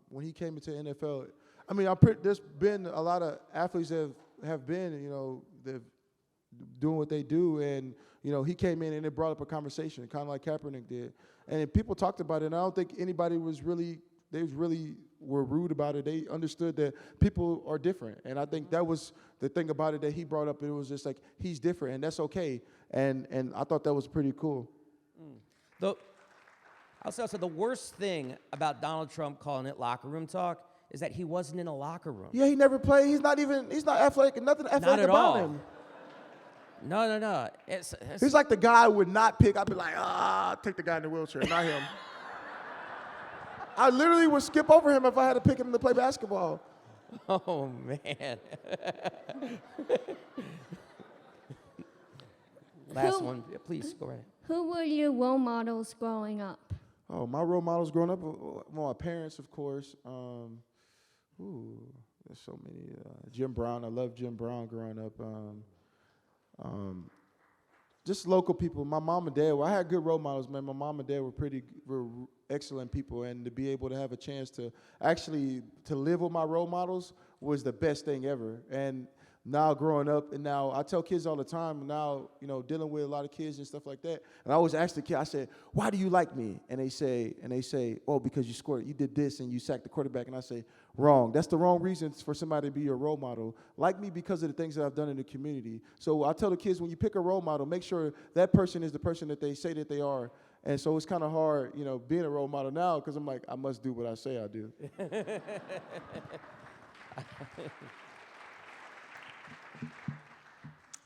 when he came into the NFL, I mean, there's been a lot of athletes that have been, they're doing what they do, and he came in and it brought up a conversation, kind of like Kaepernick did, and people talked about it. And I don't think anybody were rude about it. They understood that people are different, and I think that was the thing about it that he brought up. It was just like he's different, and that's okay. And I thought that was pretty cool. I'll say also the worst thing about Donald Trump calling it locker room talk is that he wasn't in a locker room. Yeah, he never played. He's not athletic. Nothing athletic Not at about all. him. No. He's like the guy I would not pick. I'd be like, take the guy in the wheelchair, not him. I literally would skip over him if I had to pick him to play basketball. Oh, man. Last one. Yeah, please, go ahead. Who were your role models growing up? Oh, my role models growing up, well, my parents, of course. There's so many. Jim Brown, I loved Jim Brown growing up. Just local people. My mom and dad, well, I had good role models, man. My mom and dad were excellent people, and to be able to have a chance to actually to live with my role models was the best thing ever. And now growing up, and now I tell kids all the time, now, dealing with a lot of kids and stuff like that, and I always ask the kid, I said, why do you like me? And they say, oh, because you did this and you sacked the quarterback. And I say, wrong. That's the wrong reason for somebody to be your role model. Like me because of the things that I've done in the community. So I tell the kids, when you pick a role model, make sure that person is the person that they say that they are. And so it's kind of hard, being a role model now, because I'm like, I must do what I say I do.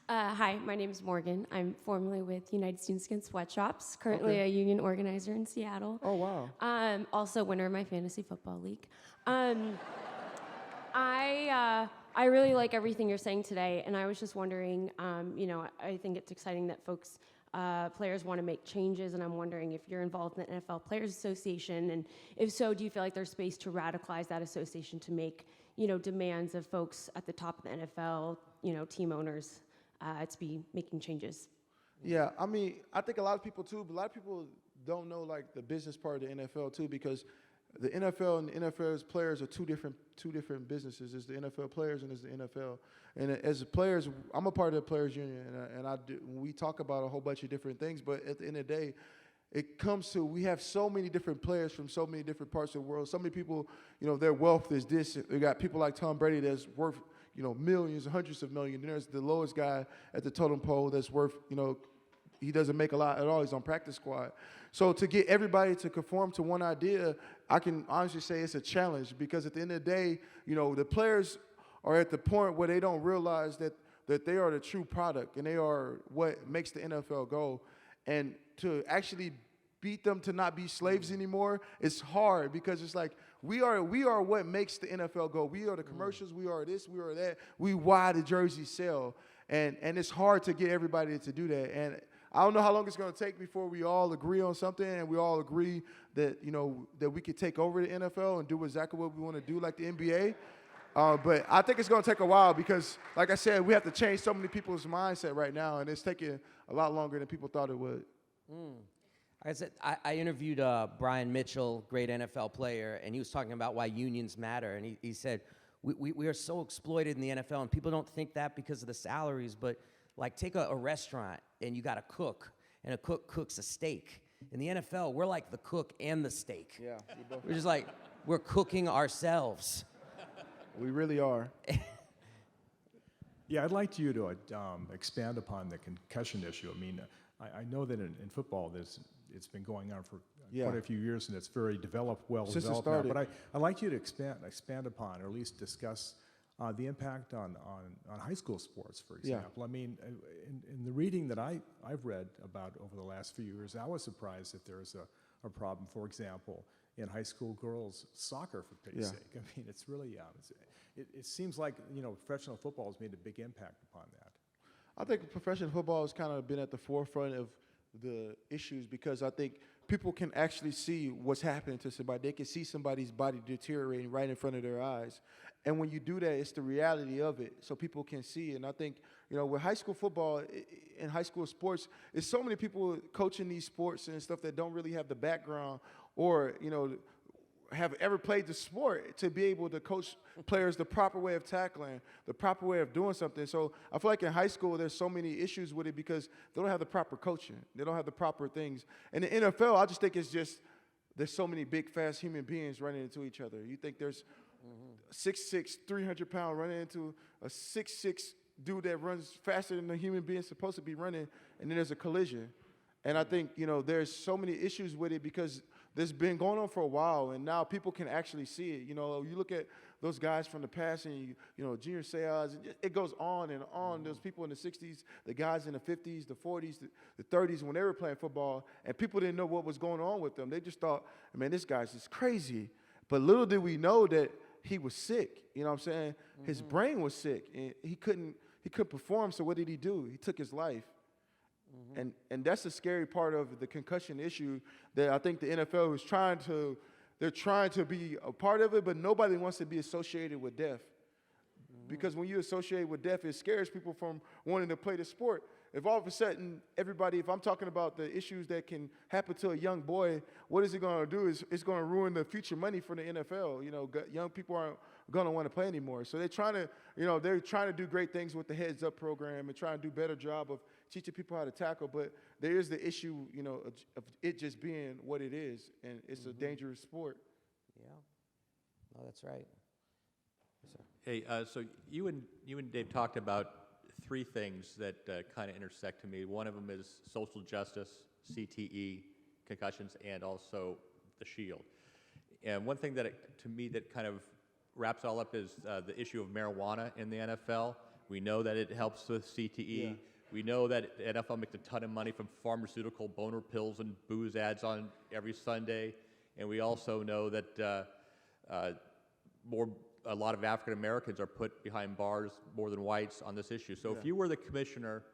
Hi, my name is Morgan. I'm formerly with United Students Against Sweatshops, currently a union organizer in Seattle. Oh, wow. Also winner of my fantasy football league. I really like everything you're saying today, and I was just wondering, I think it's exciting that players want to make changes, and I'm wondering if you're involved in the NFL Players Association, and if so, do you feel like there's space to radicalize that association to make, demands of folks at the top of the NFL, team owners, to be making changes? Yeah, I mean, I think a lot of people too, but a lot of people don't know like the business part of the NFL too, because the NFL and the NFL's players are two different businesses. There's the NFL players and there's the NFL. And as players, I'm a part of the players union, and we talk about a whole bunch of different things. But at the end of the day, it comes to we have so many different players from so many different parts of the world. So many people, their wealth is this. We got people like Tom Brady that's worth millions, hundreds of millions. And there's the lowest guy at the totem pole that's worth he doesn't make a lot at all. He's on practice squad. So to get everybody to conform to one idea, I can honestly say it's a challenge, because at the end of the day, the players are at the point where they don't realize that they are the true product and they are what makes the NFL go. And to actually beat them to not be slaves anymore, it's hard, because it's like we are what makes the NFL go. We are the commercials. We are this. We are that. We why the jerseys sell. And it's hard to get everybody to do that. And I don't know how long it's going to take before we all agree on something and we all agree that, that we could take over the NFL and do exactly what we want to do like the NBA. But I think it's going to take a while, because, like I said, we have to change so many people's mindset right now, and it's taking a lot longer than people thought it would. Like I said, I interviewed Brian Mitchell, great NFL player, and he was talking about why unions matter. And he said, we are so exploited in the NFL, and people don't think that because of the salaries, but like take a restaurant and you got a cook, and a cook cooks a steak. In the NFL, we're like the cook and the steak. Yeah. We're just like, we're cooking ourselves. We really are. Yeah, I'd like you to expand upon the concussion issue. I mean, I know that in football, it's been going on for quite a few years, and it's very well Since developed it started. now. But I'd like you to expand upon, or at least discuss the impact on high school sports, for example. Yeah. I mean, in the reading that I've read about over the last few years, I was surprised that there's a problem, for example, in high school girls soccer, for pity's sake. I mean, it's really, it seems like, professional football has made a big impact upon that. I think professional football has kind of been at the forefront of the issues, because I think people can actually see what's happening to somebody. They can see somebody's body deteriorating right in front of their eyes. And when you do that, it's the reality of it, so people can see. And I think, with high school football and high school sports, there's so many people coaching these sports and stuff that don't really have the background or, have ever played the sport to be able to coach players the proper way of tackling, the proper way of doing something. So I feel like in high school, there's so many issues with it because they don't have the proper coaching. They don't have the proper things. And the NFL, I just think it's just, there's so many big, fast human beings running into each other. You think there's 6'6", 300-pound running into a 6'6" dude that runs faster than the human being supposed to be running, and then there's a collision. And I think, there's so many issues with it because that's been going on for a while, and now people can actually see it. You know, you look at those guys from the past, and you know, Junior Seau, it goes on and on. Those people in the 60s, the guys in the 50s, the 40s, the 30s, when they were playing football, and people didn't know what was going on with them. They just thought, man, this guy's just crazy. But little did we know that he was sick. You know what I'm saying? His brain was sick, and he couldn't perform. So what did he do? He took his life. And that's the scary part of the concussion issue that I think the NFL is trying to be a part of it, but nobody wants to be associated with death. Because when you associate with death, it scares people from wanting to play the sport. If all of a sudden if I'm talking about the issues that can happen to a young boy, what is it going to do? It's going to ruin the future money for the NFL. You know, young people aren't going to want to play anymore. So they're trying to do great things with the Heads Up program and try and do a better job of teaching people how to tackle. But there is the issue, you know, of it just being what it is, and it's a dangerous sport. Yeah. No, that's right. Yes, sir. Hey, so you and Dave talked about three things that kind of intersect to me. One of them is social justice, CTE, concussions, and also the shield. And one thing to me that kind of wraps all up is the issue of marijuana in the NFL. We know that it helps with CTE. Yeah. We know that the NFL makes a ton of money from pharmaceutical boner pills and booze ads on every Sunday. And we also know that a lot of African Americans are put behind bars more than whites on this issue. So if you were the commissioner,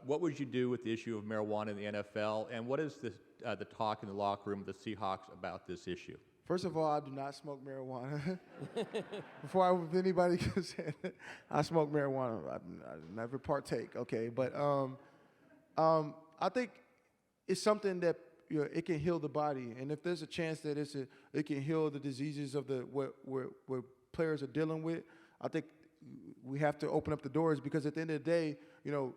what would you do with the issue of marijuana in the NFL? And what is the talk in the locker room with the Seahawks about this issue? First of all, I do not smoke marijuana. Before anybody can say it, I smoke marijuana. I never partake, okay? But I think it's something that, you know, it can heal the body. And if there's a chance that it can heal the diseases of what players are dealing with, I think we have to open up the doors, because at the end of the day, you know,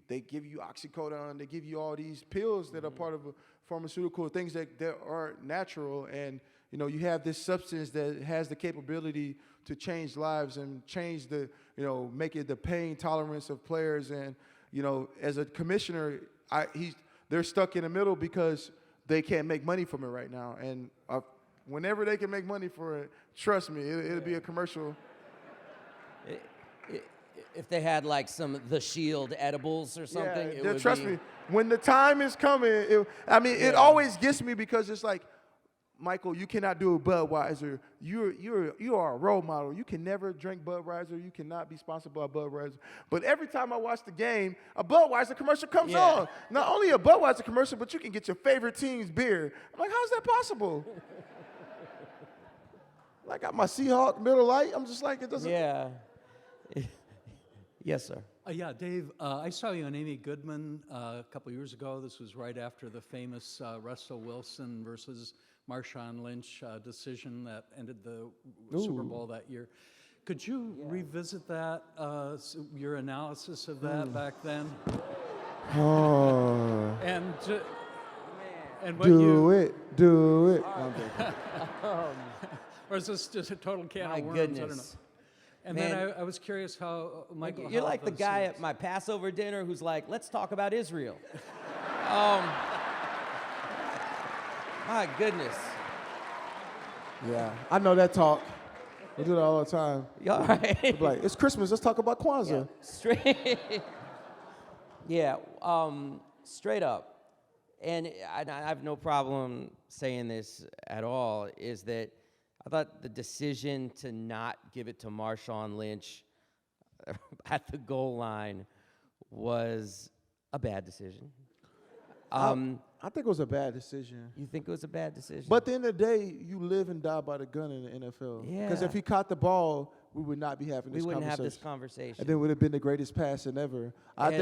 they give you oxycodone, they give you all these pills that are part of a pharmaceutical, things that are natural, and you know, you have this substance that has the capability to change lives and change make it the pain tolerance of players. And, you know, as a commissioner, they're stuck in the middle because they can't make money from it right now. And whenever they can make money for it, trust me, it'll be a commercial. If they had like some The Shield edibles or something, it would trust me, when the time is coming, it always gets me, because it's like, Michael, you cannot do a Budweiser. You are a role model. You can never drink Budweiser. You cannot be sponsored by Budweiser. But every time I watch the game, a Budweiser commercial comes on. Not only a Budweiser commercial, but you can get your favorite team's beer. I'm like, how's that possible? I got my Seahawks Miller Lite. I'm just like, it doesn't. Yeah. Yes, sir. Yeah, Dave, I saw you on Amy Goodman a couple years ago. This was right after the famous Russell Wilson versus Marshawn Lynch decision that ended the Super Bowl that year. Could you revisit that, your analysis of that back then? Oh. And what do it. Or is this just a total can My of worms? goodness. I don't know. And Man, then I was curious how Michael. You're like the guy at my Passover dinner who's like, let's talk about Israel. My goodness. Yeah, I know that talk. We do that all the time. You all right? We'll be like, it's Christmas, let's talk about Kwanzaa. Straight up. And I have no problem saying this at all, is that I thought the decision to not give it to Marshawn Lynch at the goal line was a bad decision. I think it was a bad decision. You think it was a bad decision? But at the end of the day, you live and die by the gun in the NFL. Yeah. Because if he caught the ball, we would not be having this conversation. We wouldn't have this conversation. And then it would have been the greatest passing ever. I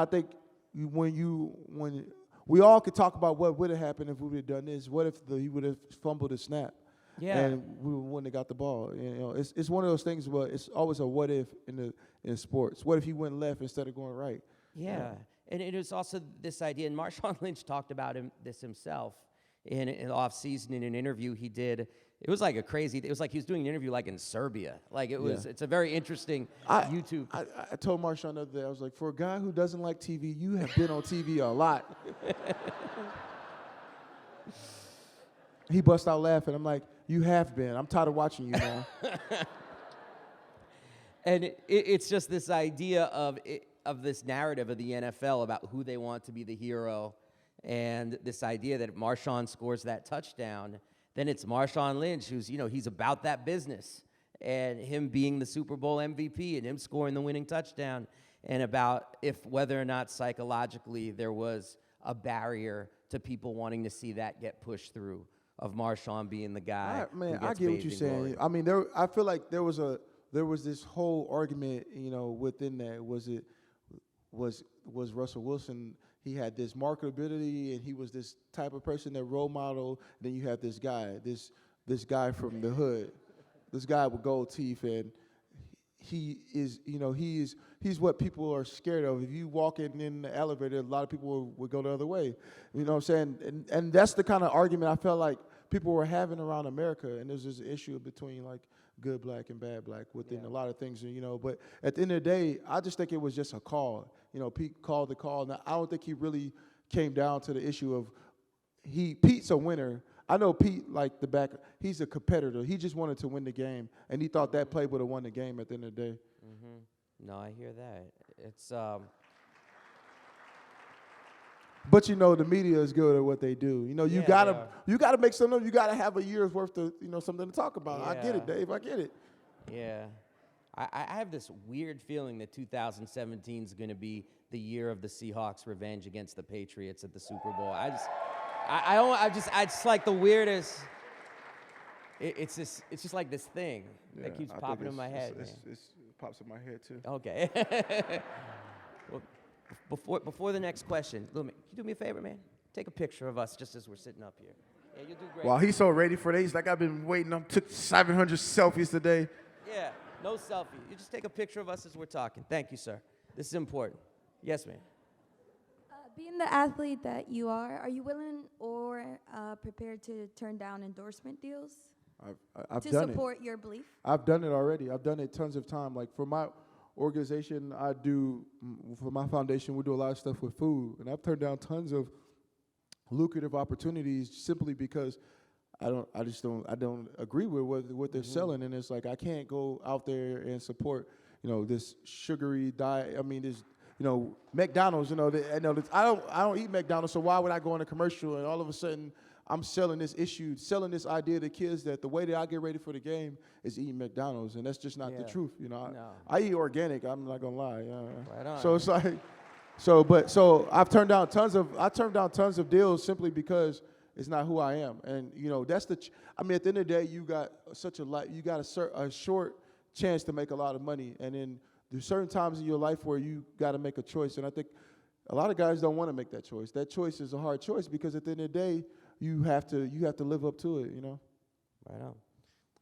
think when we all could talk about what would have happened if we would have done this. What if he would have fumbled a snap? Yeah. And we wouldn't have got the ball. You know, it's one of those things where it's always a what if in sports. What if he went left instead of going right? Yeah. And it was also this idea, and Marshawn Lynch talked about this himself in the off-season in an interview he did. It was like it was like he was doing an interview like in Serbia. Like it's a very interesting YouTube. I told Marshawn the other day, I was like, for a guy who doesn't like TV, you have been on TV a lot. He bust out laughing. I'm like, you have been. I'm tired of watching you now. And it's just this idea of this narrative of the NFL about who they want to be the hero, and this idea that if Marshawn scores that touchdown, then it's Marshawn Lynch who's, he's about that business, and him being the Super Bowl MVP and him scoring the winning touchdown, and about whether or not psychologically there was a barrier to people wanting to see that get pushed through, of Marshawn being the guy. Man, who I gets get what bathed you're in saying. glory. I mean, I feel like there was this whole argument, within that. Was Russell Wilson? He had this marketability, and he was this type of person, that role model. Then you have this guy from the hood, this guy with gold teeth, and he is, he's what people are scared of. If you walk in the elevator, a lot of people would go the other way. You know what I'm saying? And that's the kind of argument I felt like people were having around America, and there's this issue between like good black and bad black within a lot of things, but at the end of the day, I just think it was just a call. Pete called the call. Now, I don't think he really came down to the issue of Pete's a winner. I know Pete, he's a competitor. He just wanted to win the game, and he thought that play would have won the game at the end of the day. Mm-hmm. No, I hear that. It's But the media is good at what they do. You gotta make something. You gotta have a year's worth of something to talk about. I get it, Dave. I get it. Yeah. I have this weird feeling that 2017 is going to be the year of the Seahawks' revenge against the Patriots at the Super Bowl. I just like the weirdest. It's just like this thing that keeps popping in my head. It pops in my head too. Okay. Well, before the next question, can you do me a favor, man? Take a picture of us just as we're sitting up here. Yeah, you'll do great. Wow, he's so ready for this. He's like, I've been waiting. I took 700 selfies today. Yeah, no selfie. You just take a picture of us as we're talking. Thank you, sir. This is important. Yes, ma'am. Being the athlete that you are you willing or prepared to turn down endorsement deals I've to done support your belief? I've done it already. I've done it tons of time. Like for my organization, for my foundation, we do a lot of stuff with food, and I've turned down tons of lucrative opportunities simply because I don't agree with what they're selling, and it's like I can't go out there and support this sugary diet. I mean, this McDonald's. I don't eat McDonald's, so why would I go on a commercial and all of a sudden I'm selling this idea to kids that the way that I get ready for the game is eating McDonald's, and that's just not the truth. I eat organic. I'm not gonna lie. Right on. So it's like, I've turned down tons of deals simply because it's not who I am, and that's at the end of the day, you got a short chance to make a lot of money, and then there's certain times in your life where you got to make a choice, and I think a lot of guys don't want to make that choice. That choice is a hard choice because at the end of the day, you have to live up to it, Right on.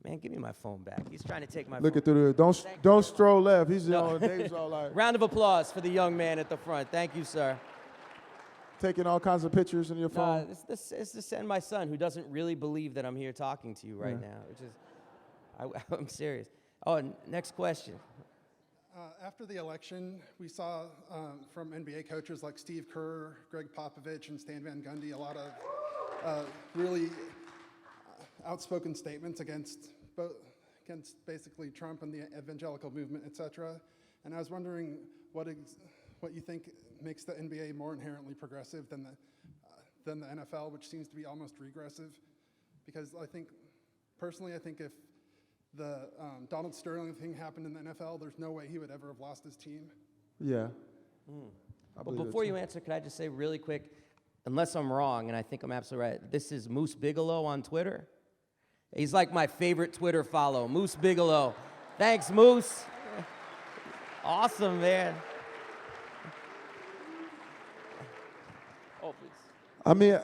Man, give me my phone back. He's trying to take my Look phone. at through there. Don't stroll left. He's Dave's all like Round of applause for the young man at the front. Thank you, sir. taking all kinds of pictures on your phone. This is to send my son, who doesn't really believe that I'm here talking to you right now, which is, I'm serious. Oh, and next question. After the election, we saw from NBA coaches like Steve Kerr, Greg Popovich, and Stan Van Gundy a lot of really outspoken statements against basically Trump and the evangelical movement, et cetera. And I was wondering what you think makes the NBA more inherently progressive than the NFL, which seems to be almost regressive. Because I think if the Donald Sterling thing happened in the NFL, there's no way he would ever have lost his team. Yeah. But before you answer, could I just say really quick, unless I'm wrong, and I think I'm absolutely right, this is Moose Bigelow on Twitter. He's like my favorite Twitter follow, Moose Bigelow. Thanks, Moose. Awesome, man. Oh, please. I mean,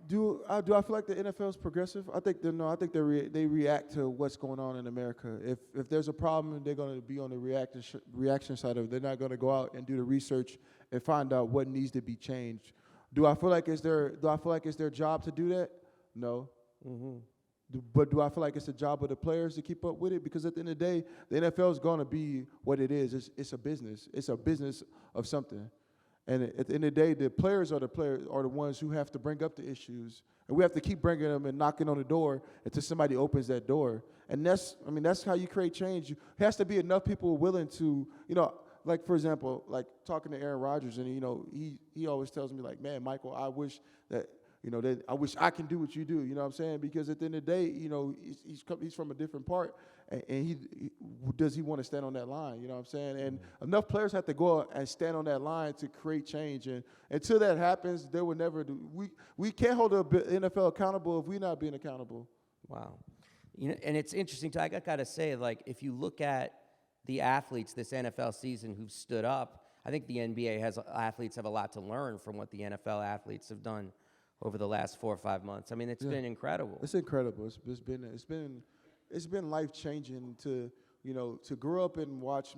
do I feel like the NFL is progressive? I think they react to what's going on in America. If there's a problem, they're going to be on the reaction side of it. They're not going to go out and do the research and find out what needs to be changed. Do I feel like it's their job to do that? No. Mm-hmm. But do I feel like it's the job of the players to keep up with it? Because at the end of the day, the NFL is going to be what it is. It's a business. It's a business of something. And at the end of the day, the players are the ones who have to bring up the issues, and we have to keep bringing them and knocking on the door until somebody opens that door. And that's how you create change. It has to be enough people willing to, like, for example, like talking to Aaron Rodgers, and he always tells me, like, man, Michael, I wish that I wish I can do what you do. You know what I'm saying? Because at the end of the day, he's from a different part, and does he want to stand on that line? You know what I'm saying? And enough players have to go out and stand on that line to create change. And until that happens, they will never do. We can't hold the NFL accountable if we're not being accountable. Wow. And it's interesting too. I got to say, like, if you look at the athletes this NFL season who've stood up, I think the NBA athletes have a lot to learn from what the NFL athletes have done over the last 4 or 5 months. I mean, it's been incredible. It's incredible. It's been life changing to grow up and watch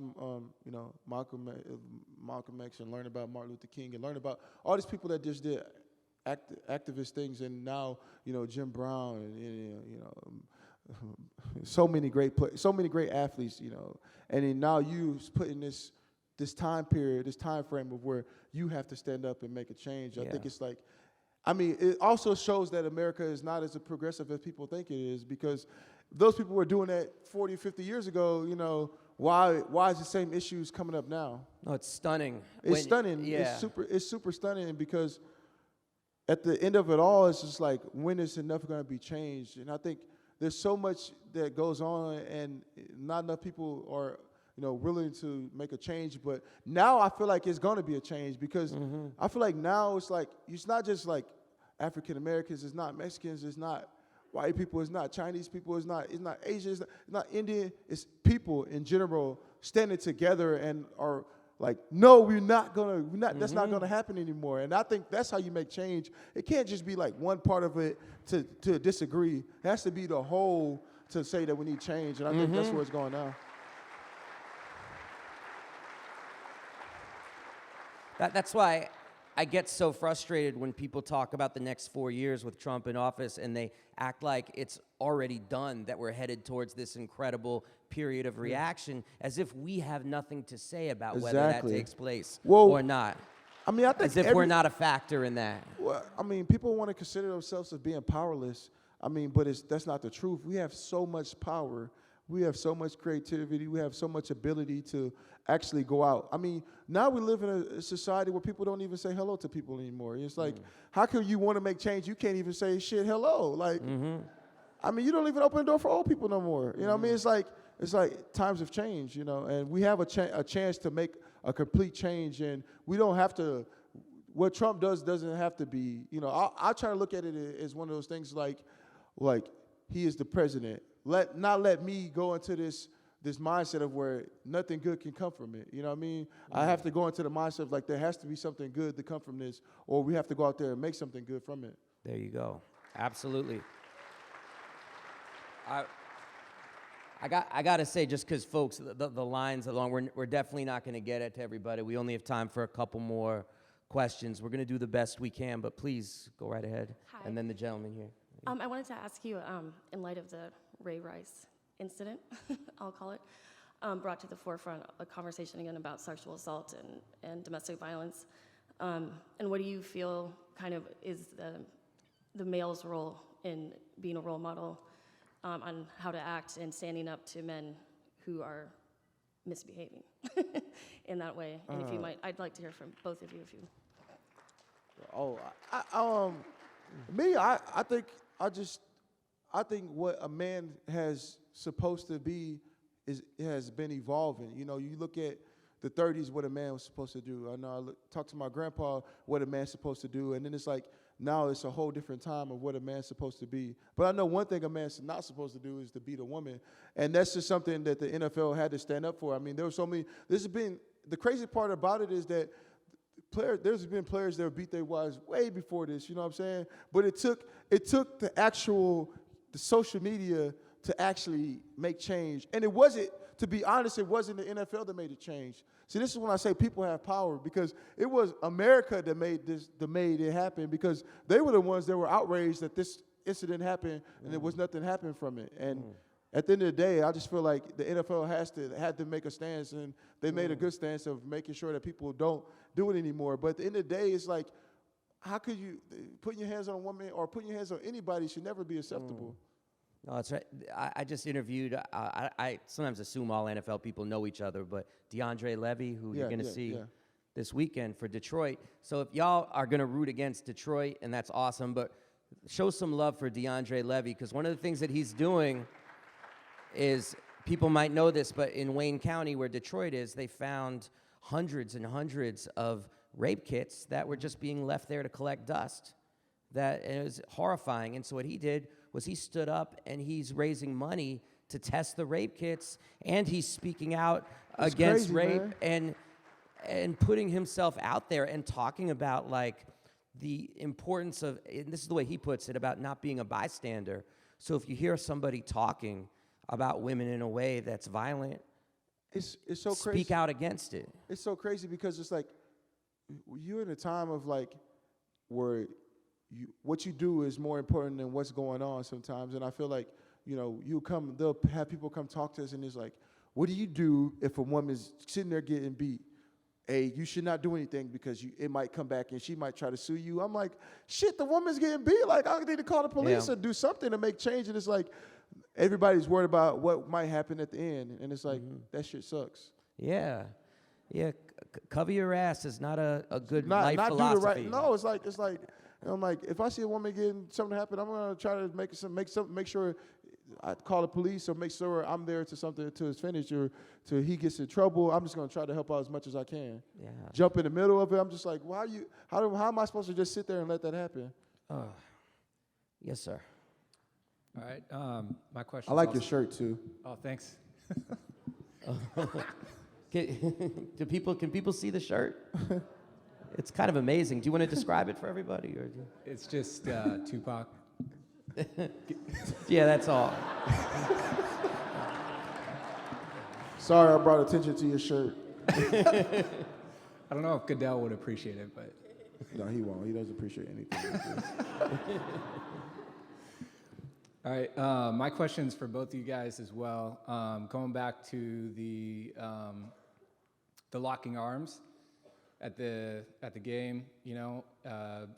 Malcolm X and learn about Martin Luther King and learn about all these people that just did activist things, and now Jim Brown and so many great athletes, and then now you put in this time period, this time frame of where you have to stand up and make a change. I think it's like, it also shows that America is not as progressive as people think it is, because those people were doing that 40, 50 years ago, why is the same issues coming up now? No, it's stunning. It's stunning. Yeah. It's super stunning, because at the end of it all, it's just like, when is enough going to be changed? And I think there's so much that goes on, and not enough people are willing to make a change. But now I feel like it's going to be a change, because I feel like now it's not just like African Americans, it's not Mexicans, it's not white people, it's not Chinese people, it's not Asian, it's not Indian. It's people in general standing together and are like, no, that's not gonna happen anymore. And I think that's how you make change. It can't just be like one part of it to disagree. It has to be the whole to say that we need change. And I think that's where it's going now. That's why I get so frustrated when people talk about the next 4 years with Trump in office, and they act like it's already done, that we're headed towards this incredible period of reaction, as if we have nothing to say about whether that takes place or not. I think as if we're not a factor in that. Well, people want to consider themselves as being powerless. But that's not the truth. We have so much power. We have so much creativity. We have so much ability to actually go out. Now we live in a society where people don't even say hello to people anymore. It's like, how can you want to make change? You can't even say shit hello. Like, you don't even open the door for old people no more. It's like times have changed, and we have a chance to make a complete change, and we don't have to. What Trump doesn't have to be. I try to look at it as one of those things like he is the president. Not let me go into this mindset of where nothing good can come from it. You know what I mean? I have to go into the mindset of like, there has to be something good to come from this, or we have to go out there and make something good from it. There you go. Absolutely. I got to say, just because, folks, the lines are long, we're definitely not going to get it to everybody. We only have time for a couple more questions. We're going to do the best we can, but please go right ahead. Hi. And then the gentleman here. I wanted to ask you, in light of the Ray Rice incident, I'll call it, brought to the forefront a conversation again about sexual assault and domestic violence. And what do you feel kind of is the male's role in being a role model on how to act and standing up to men who are misbehaving in that way? And if you might, I'd like to hear from both of you if you. I think what a man has supposed to be has been evolving. You look at the 30s, what a man was supposed to do. I know talked to my grandpa, what a man's supposed to do, and then it's like now it's a whole different time of what a man's supposed to be. But I know one thing a man's not supposed to do is to beat a woman, and that's just something that the NFL had to stand up for. There were so many. The crazy part about it is that there's been players that have beat their wives way before this. You know what I'm saying? But it took the social media to actually make change. And it wasn't, to be honest, it wasn't the NFL that made the change. See, this is when I say people have power, because it was America that made it happen, because they were the ones that were outraged that this incident happened and there was nothing happened from it. And at the end of the day, I just feel like the NFL had to make a stance, and they made a good stance of making sure that people don't do it anymore. But at the end of the day, it's like, how could you putting your hands on a woman or putting your hands on anybody should never be acceptable. No, that's right. I just interviewed, I sometimes assume all NFL people know each other, but DeAndre Levy, who you're going to see this weekend for Detroit. So if y'all are going to root against Detroit, and that's awesome, but show some love for DeAndre Levy, because one of the things that he's doing is, people might know this, but in Wayne County, where Detroit is, they found hundreds and hundreds of rape kits that were just being left there to collect dust. And it was horrifying. And so what he did was he stood up and he's raising money to test the rape kits, and he's speaking out against rape, and putting himself out there and talking about like the importance of, and this is the way he puts it, about not being a bystander. So if you hear somebody talking about women in a way that's violent, it's so crazy. Speak out against it. It's so crazy because it's like you're in a time of like where what you do is more important than what's going on sometimes. And I feel like, they'll have people come talk to us, and it's like, what do you do if a woman's sitting there getting beat? You should not do anything because it might come back and she might try to sue you. I'm like, shit, the woman's getting beat. Like, I need to call the police or do something to make change. And it's like, everybody's worried about what might happen at the end. And it's like, that shit sucks. Yeah. Cover your ass is not a good life philosophy. Do the right. No, it's like, I'm like, if I see a woman getting something happen, I'm gonna try to make sure I call the police or make sure I'm there till it's finished or till he gets in trouble. I'm just gonna try to help out as much as I can. Yeah. Jump in the middle of it. I'm just like, well, how am I supposed to just sit there and let that happen? Yes, sir. All right. My question. I like your shirt too. Oh, thanks. Can people see the shirt? It's kind of amazing. Do you want to describe it for everybody? Or It's just Tupac. Yeah, that's all. Sorry, I brought attention to your shirt. I don't know if Goodell would appreciate it, but. No, he won't. He doesn't appreciate anything. All right. My question's for both of you guys as well. Going back to the locking arms at the game,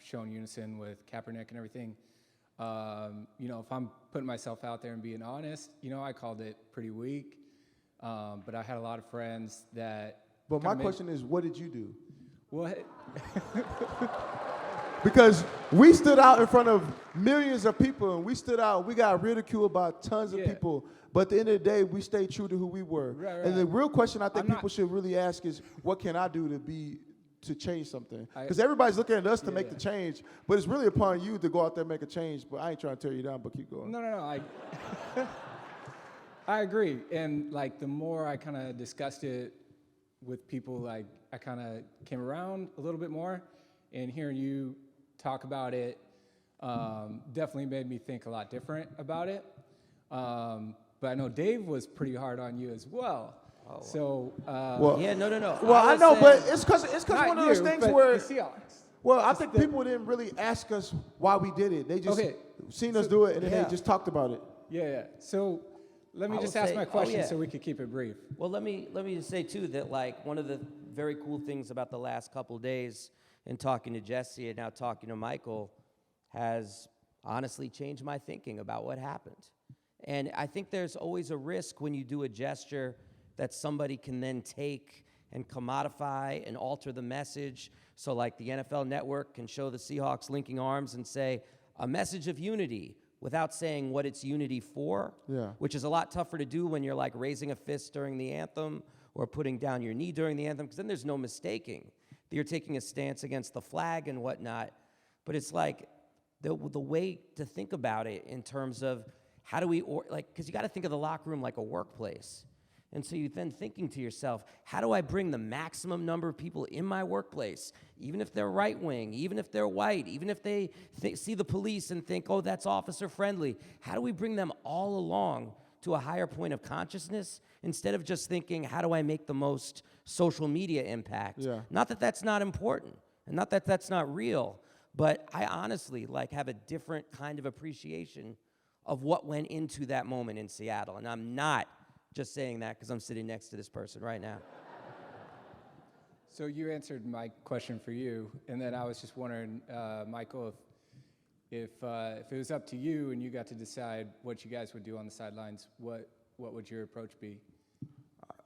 showing unison with Kaepernick and everything. If I'm putting myself out there and being honest, I called it pretty weak. But I had a lot of friends that. But my question is, what did you do? What? Because we stood out in front of millions of people, and we got ridiculed by tons of people. But at the end of the day, we stayed true to who we were. Right. And the real question I think people should really ask is, what can I do to change something? Because everybody's looking at us to make the change, but it's really upon you to go out there and make a change. But I ain't trying to tear you down, but keep going. No. I agree. And like the more I kind of discussed it with people, like I kind of came around a little bit more, and hearing you talk about it definitely made me think a lot different about it. But I know Dave was pretty hard on you as well. Oh, so no. Well, I know, but it's because one of those things where. The Seahawks. Well, I think people didn't really ask us why we did it. They just seen us do it, and then they just talked about it. Yeah. So let me just ask my question so we could keep it brief. Well, let me just say too that like one of the very cool things about the last couple of days in talking to Jesse and now talking to Michael has honestly changed my thinking about what happened. And I think there's always a risk when you do a gesture that somebody can then take and commodify and alter the message. So like the NFL Network can show the Seahawks linking arms and say a message of unity without saying what it's unity for, which is a lot tougher to do when you're like raising a fist during the anthem or putting down your knee during the anthem, because then there's no mistaking that you're taking a stance against the flag and whatnot. But it's like the way to think about it in terms of how do we, because you got to think of the locker room like a workplace. And so you're then thinking to yourself, how do I bring the maximum number of people in my workplace, even if they're right wing, even if they're white, even if they see the police and think, oh, that's officer friendly? How do we bring them all along to a higher point of consciousness instead of just thinking, how do I make the most social media impact? Not that that's not important and not that that's not real, but I honestly have a different kind of appreciation of what went into that moment in Seattle. And I'm not just saying that because I'm sitting next to this person right now. So you answered my question for you, and then I was just wondering, Michael, if it was up to you and you got to decide what you guys would do on the sidelines, what would your approach be?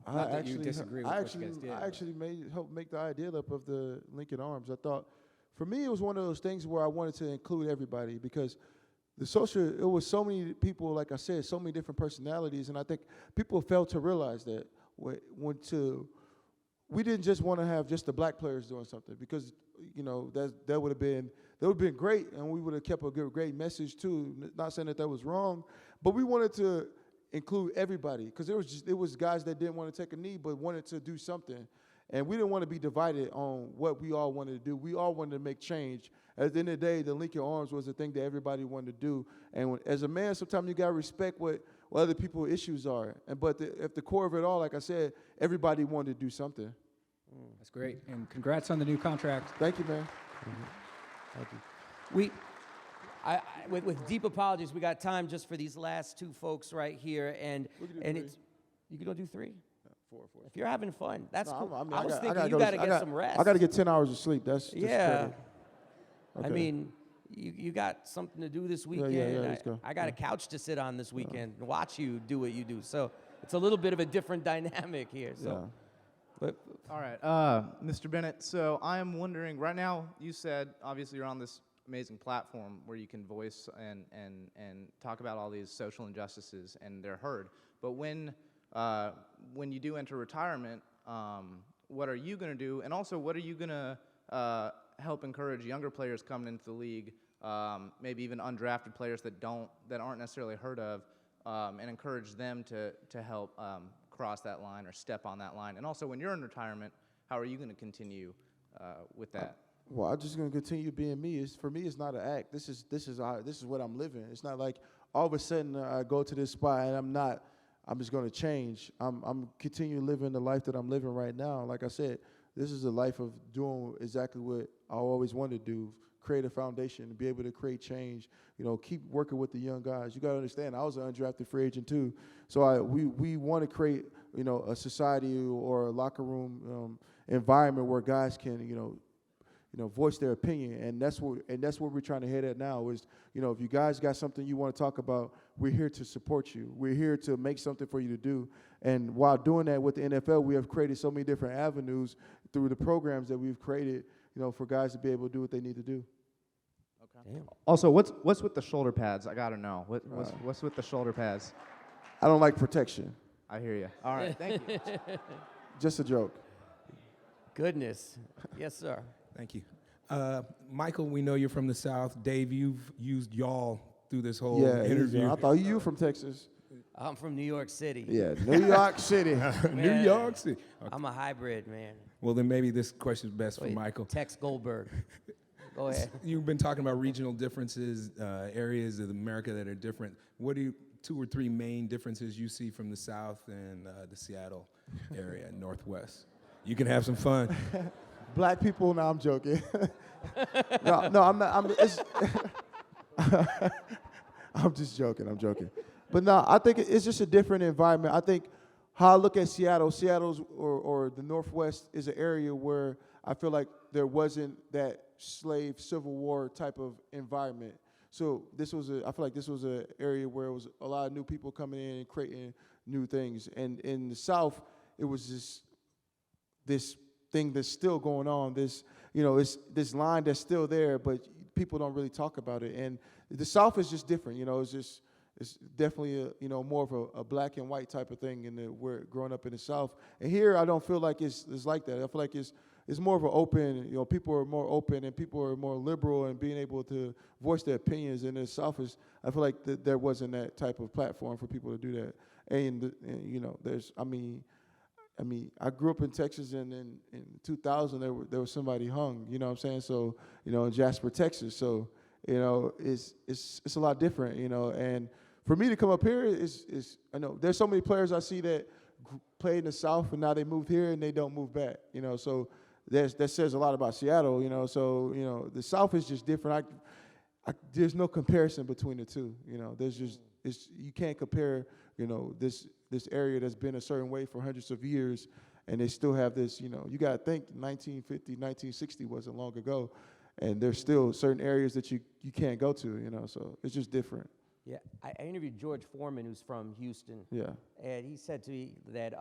Not that you disagree with what you guys did. I actually helped make the idea up of the Lincoln Arms. I thought, for me, it was one of those things where I wanted to include everybody because it was so many people, like I said, so many different personalities, and I think people failed to realize that we didn't just want to have just the black players doing something because, that would have been great, and we would have kept a great message too. Not saying that was wrong, but we wanted to include everybody because it was guys that didn't want to take a knee but wanted to do something, and we didn't want to be divided on what we all wanted to do. We all wanted to make change. At the end of the day, the Lincoln Arms was the thing that everybody wanted to do, and as a man, sometimes you gotta respect what other people's issues are. But at the core of it all, like I said, everybody wanted to do something. That's great, and congrats on the new contract. Thank you, man. Thank you. With deep apologies, we got time just for these last two folks right here, and you can do three. Four. If you're having fun, that's cool. I was thinking you got to get some rest. I got to get 10 hours of sleep. That's yeah. Okay. I mean, you got something to do this weekend. Yeah, let's go. I got a couch to sit on this weekend and watch you do what you do. So it's a little bit of a different dynamic here. So. Yeah. But, all right, Mr. Bennett, so I am wondering, right now, you said, obviously you're on this amazing platform where you can voice and talk about all these social injustices, and they're heard. But when you do enter retirement, what are you going to do? And also, what are you going to help encourage younger players coming into the league, maybe even undrafted players that aren't necessarily heard of, and encourage them to help cross that line or step on that line? And also, when you're in retirement, how are you going to continue with that? Well, I'm just going to continue being me. For me, it's not an act. This is what I'm living. It's not like all of a sudden I go to this spot and I'm just going to change. I'm continuing living the life that I'm living right now. Like I said, this is a life of doing exactly what I always wanted to do. Create a foundation, be able to create change, keep working with the young guys. You got to understand, I was an undrafted free agent too. So we want to create, a society or a locker room environment where guys can, voice their opinion. And that's what we're trying to head at now is, if you guys got something you want to talk about, we're here to support you. We're here to make something for you to do. And while doing that with the NFL, we have created so many different avenues through the programs that we've created, for guys to be able to do what they need to do. Okay. Also, what's with the shoulder pads? I gotta know. What's with the shoulder pads? I don't like protection. I hear you. All right, thank you. Just a joke. Goodness. Yes, sir. Thank you. Michael, we know you're from the South. Dave, you've used y'all through this whole interview. I thought you were from Texas. I'm from New York City. Yeah, New York City. New York City. Okay. I'm a hybrid, man. Well, then maybe this question is best for Michael. Tex Goldberg. Go ahead. You've been talking about regional differences, areas of America that are different. What do 2 or 3 main differences you see from the South and the Seattle area, Northwest? You can have some fun. Black people? No, I'm joking. no, I'm not. I'm just joking. I'm joking. But no, I think it's just a different environment. I think how I look at Seattle's or the Northwest is an area where I feel like there wasn't that slave Civil War type of environment. So I feel like this was an area where it was a lot of new people coming in and creating new things. And in the South, it was this thing that's still going on. It's this line that's still there, but people don't really talk about it. And the South is just different. It's definitely more of a black and white type of thing. We're growing up in the South, and here I don't feel like it's like that. I feel like it's more of an open. People are more open and people are more liberal and being able to voice their opinions. In the South, I feel like there wasn't that type of platform for people to do that. And I grew up in Texas, and in 2000 there was somebody hung. You know what I'm saying? So in Jasper, Texas. So it's a lot different. And for me to come up here is I know there's so many players I see that played in the South and now they moved here and they don't move back. So that says a lot about Seattle. So the South is just different. There's no comparison between the two. There's just you can't compare, this area that's been a certain way for hundreds of years, and they still have this, you got to think 1950, 1960 wasn't long ago, and there's still certain areas that you can't go to, so it's just different. Yeah, I interviewed George Foreman, who's from Houston. Yeah. And he said to me that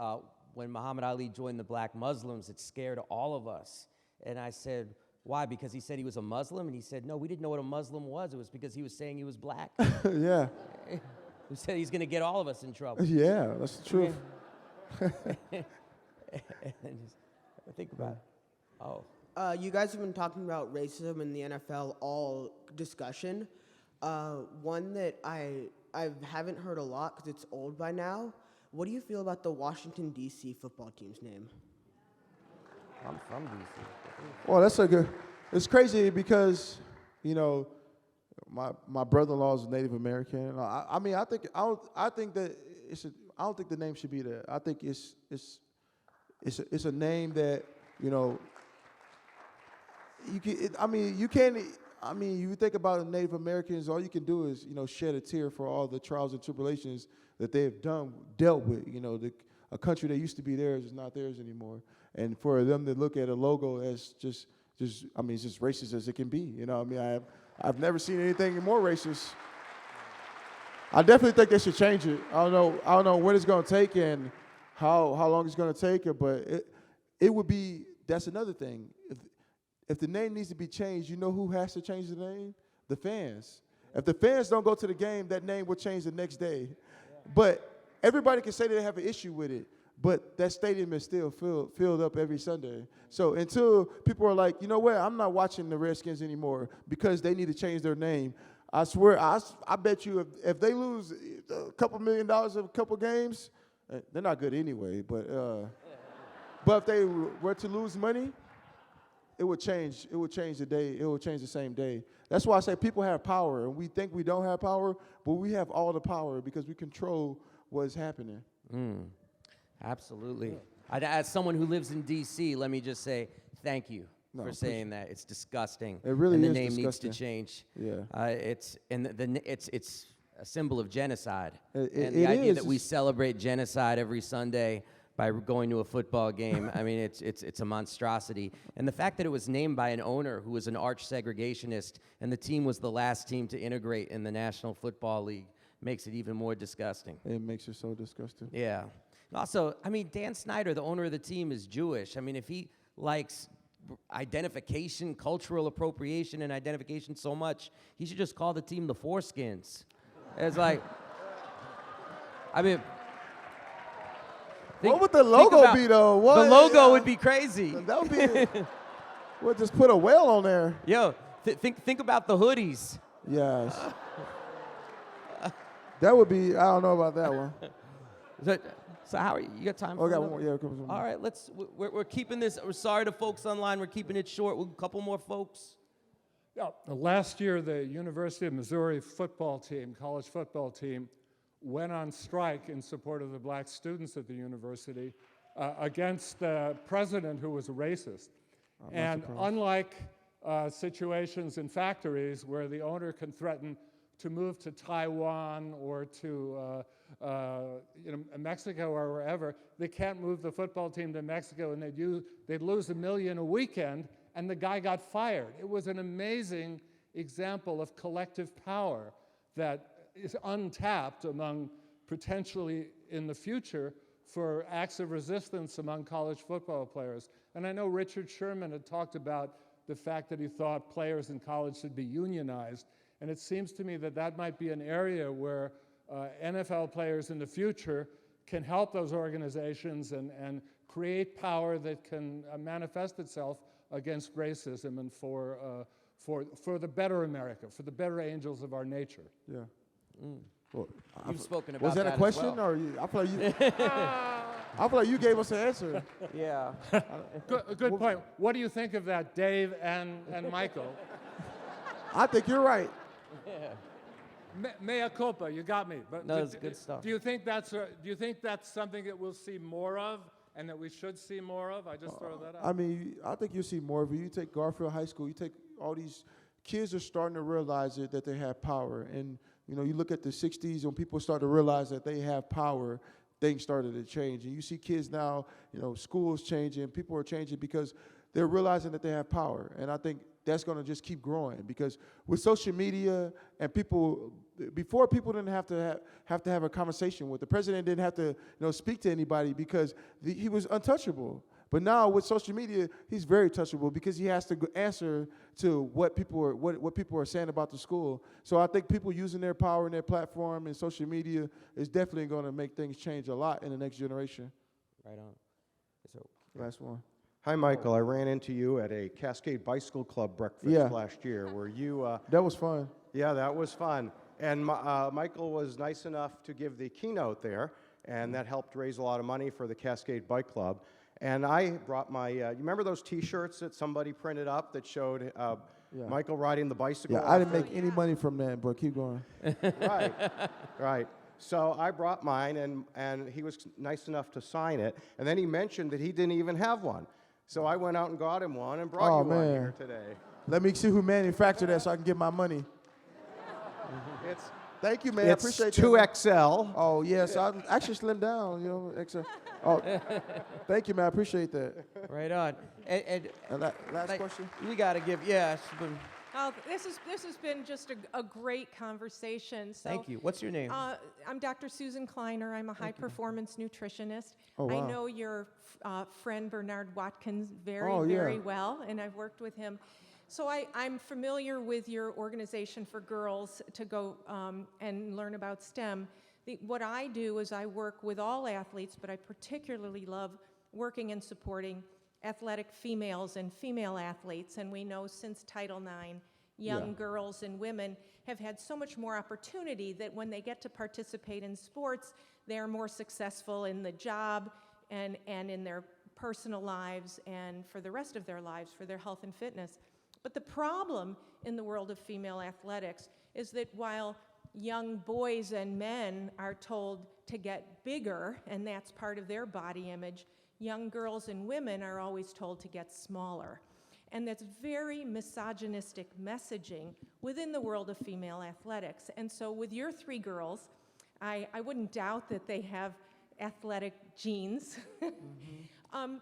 when Muhammad Ali joined the black Muslims, it scared all of us. And I said, why? Because he said he was a Muslim? And he said, no, we didn't know what a Muslim was. It was because he was saying he was black. Yeah. He said he's going to get all of us in trouble. Yeah, that's the truth. And just think about it. Oh. You guys have been talking about racism in the NFL all discussion. One that I haven't heard a lot because it's old by now. What do you feel about the Washington, D.C. football team's name? I'm from D.C. Well, it's crazy because, my brother-in-law is Native American. I don't think the name should be there. I think it's a name that, you think about Native Americans, all you can do is, shed a tear for all the trials and tribulations that they have dealt with. A country that used to be theirs is not theirs anymore. And for them to look at a logo as it's just racist as it can be. I've never seen anything more racist. I definitely think they should change it. I don't know when it's going to take and how long it's going to take, but it would be. That's another thing. If the name needs to be changed, you know who has to change the name? The fans. If the fans don't go to the game, that name will change the next day. But everybody can say they have an issue with it, but that stadium is still filled up every Sunday. So until people are like, you know what, I'm not watching the Redskins anymore because they need to change their name, I swear, I bet you if they lose a couple $1 million of a couple games, they're not good anyway, but if they were to lose money, it would change the day. It would change the same day. That's why I say people have power, and we think we don't have power, but we have all the power because we control what's happening. Absolutely. As someone who lives in D.C., let me just say thank you for saying that. It's disgusting. It really and is the name disgusting. needs to change. Yeah. It's a symbol of genocide. And It the idea is. that we celebrate genocide every Sunday by going to a football game, I mean, it's a monstrosity. And the fact that it was named by an owner who was an arch segregationist and the team was the last team to integrate in the National Football League makes it even more disgusting. It makes it so disgusting. Yeah. Also, I mean, Dan Snyder, the owner of the team, is Jewish. I mean, if he likes identification, cultural appropriation, and identification so much, he should just call the team the Foreskins. It's like, I mean... What would the logo be, though? The logo would be crazy. That would be... We'll just put a whale on there. Yo, think about the hoodies. Yes. That would be... I don't know about that one. So how are you? You got time for I got another? one more. Yeah, all right, we're keeping this. We're sorry to folks online. We're keeping it short. With a couple more folks. Yeah, last year the University of Missouri football team, college football team, went on strike in support of the black students at the university against the president who was a racist. And unlike situations in factories where the owner can threaten to move to Taiwan or to Mexico or wherever, they can't move the football team to Mexico, and they'd lose $1 million a weekend, and the guy got fired. It was an amazing example of collective power that is untapped among potentially in the future for acts of resistance among college football players. And I know Richard Sherman had talked about the fact that he thought players in college should be unionized. And it seems to me that that might be an area where NFL players in the future can help those organizations and create power that can manifest itself against racism and for the better America, for the better angels of our nature. Yeah. Well, You've spoken about was that a question, or I feel like you gave us an answer. Yeah. Good point. What do you think of that, Dave and Michael? I think you're right. Yeah. Mea culpa, you got me. But no, it's good stuff. Do you think that's something that we'll see more of, and that we should see more of? I just throw that out. I mean, I think you'll see more of it. You take Garfield High School. You take all these kids are starting to realize that they have power, and You know, you look at the 60s when people start to realize that they have power, things started to change. And you see kids now, you know, schools changing, people are changing because they're realizing that they have power. And I think that's going to just keep growing because with social media and people, before people didn't have to have a conversation with the president, didn't have to, you know, speak to anybody because he was untouchable. But now with social media, he's very touchable because he has to answer to what people are saying about the school. So I think people using their power and their platform and social media is definitely going to make things change a lot in the next generation. Right on. So last one. Hi, Michael. I ran into you at a Cascade Bicycle Club breakfast last year where you... that was fun. Yeah, that was fun. And Michael was nice enough to give the keynote there, and that helped raise a lot of money for the Cascade Bike Club. And I brought my, you remember those T-shirts that somebody printed up that showed Michael riding the bicycle? Yeah, I didn't make any money from that, but keep going. Right. So I brought mine, and he was nice enough to sign it. And then he mentioned that he didn't even have one. So I went out and got him one and brought you one here today. Let me see who manufactured that so I can get my money. Thank you, man. I appreciate it's 2XL. Oh, yes. I actually slimmed down, you know, XL. Oh, thank you, man. I appreciate that. Right on. And last question? We got to give, Oh, this has been just a great conversation. So, thank you. What's your name? I'm Dr. Susan Kleiner. I'm a high-performance nutritionist. Oh, wow. I know your friend Bernard Watkins very well, and I've worked with him. So I'm familiar with your organization for girls to go and learn about STEM. What I do is I work with all athletes, but I particularly love working and supporting athletic females and female athletes. And we know since Title IX, young girls and women have had so much more opportunity that when they get to participate in sports, they're more successful in the job and in their personal lives and for the rest of their lives, for their health and fitness. But the problem in the world of female athletics is that while young boys and men are told to get bigger, and that's part of their body image, young girls and women are always told to get smaller. And that's very misogynistic messaging within the world of female athletics. And so with your three girls, I wouldn't doubt that they have athletic genes. Are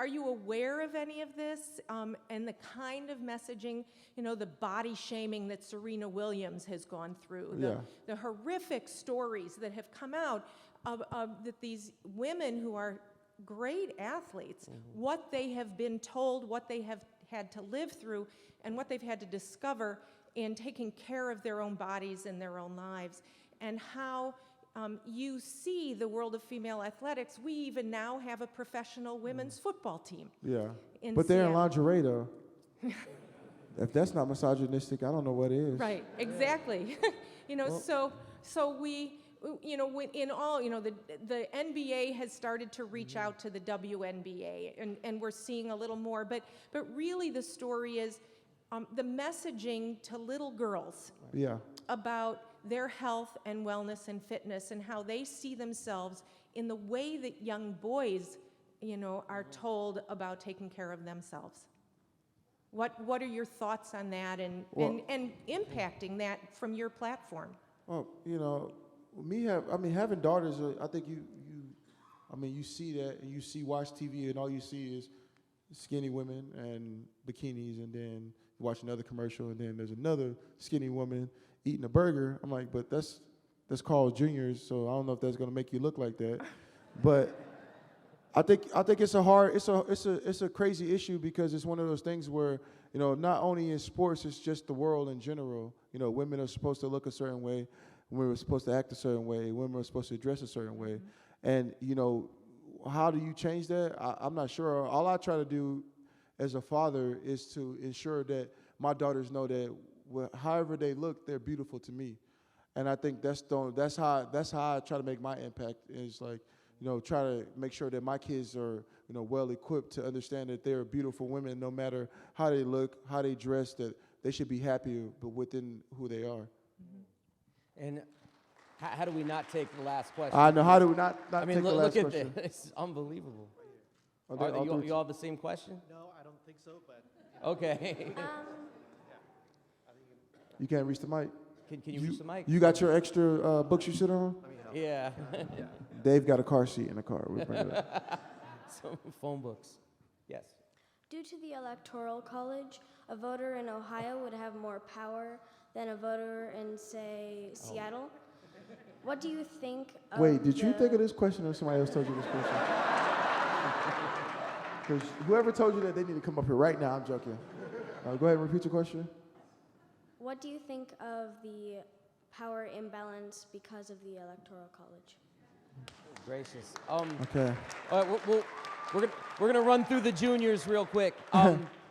you aware of any of this and the kind of messaging, you know, the body shaming that Serena Williams has gone through, the horrific stories that have come out of that these women who are great athletes, what they have been told, what they have had to live through, and what they've had to discover in taking care of their own bodies and their own lives, and how you see the world of female athletics. We even now have a professional women's football team. Yeah, but they're in lingerie, though. If that's not misogynistic, I don't know what is. Right, exactly. You know, well, so we, you know, in all, you know, the NBA has started to reach out to the WNBA, and we're seeing a little more, but really the story is the messaging to little girls about their health and wellness and fitness and how they see themselves in the way that young boys, you know, are told about taking care of themselves. What are your thoughts on that and impacting that from your platform? Well, you know, having daughters, I think you see that and you watch TV and all you see is skinny women and bikinis, and then you watch another commercial and then there's another skinny woman eating a burger. I'm like, but that's called juniors, so I don't know if that's gonna make you look like that. But I think it's a crazy issue because it's one of those things where, you know, not only in sports, it's just the world in general. You know, women are supposed to look a certain way, women are supposed to act a certain way, women are supposed to dress a certain way. And, you know, how do you change that? I'm not sure. All I try to do as a father is to ensure that my daughters know that however they look, they're beautiful to me. And I think that's how I try to make my impact, is like, you know, try to make sure that my kids are, you know, well equipped to understand that they're beautiful women, no matter how they look, how they dress, that they should be happy but within who they are. And how do we not take the last question? I know, how do we not I mean, take the last question? Look at this. It's unbelievable. Are you all have the same question? No, I don't think so, but... Okay. You can't reach the mic? Can you reach the mic? You got your extra books you sit on? Yeah. Dave got a car seat in the car. We'll bring it up. Some phone books. Yes. Due to the Electoral College, a voter in Ohio would have more power than a voter in, say, Seattle. What do you think of Wait, did you think of this question or somebody else told you this question? Because whoever told you that, they need to come up here right now. I'm joking. Go ahead and repeat your question. What do you think of the power imbalance because of the Electoral College? Gracious. Okay. All right, we're gonna run through the juniors real quick.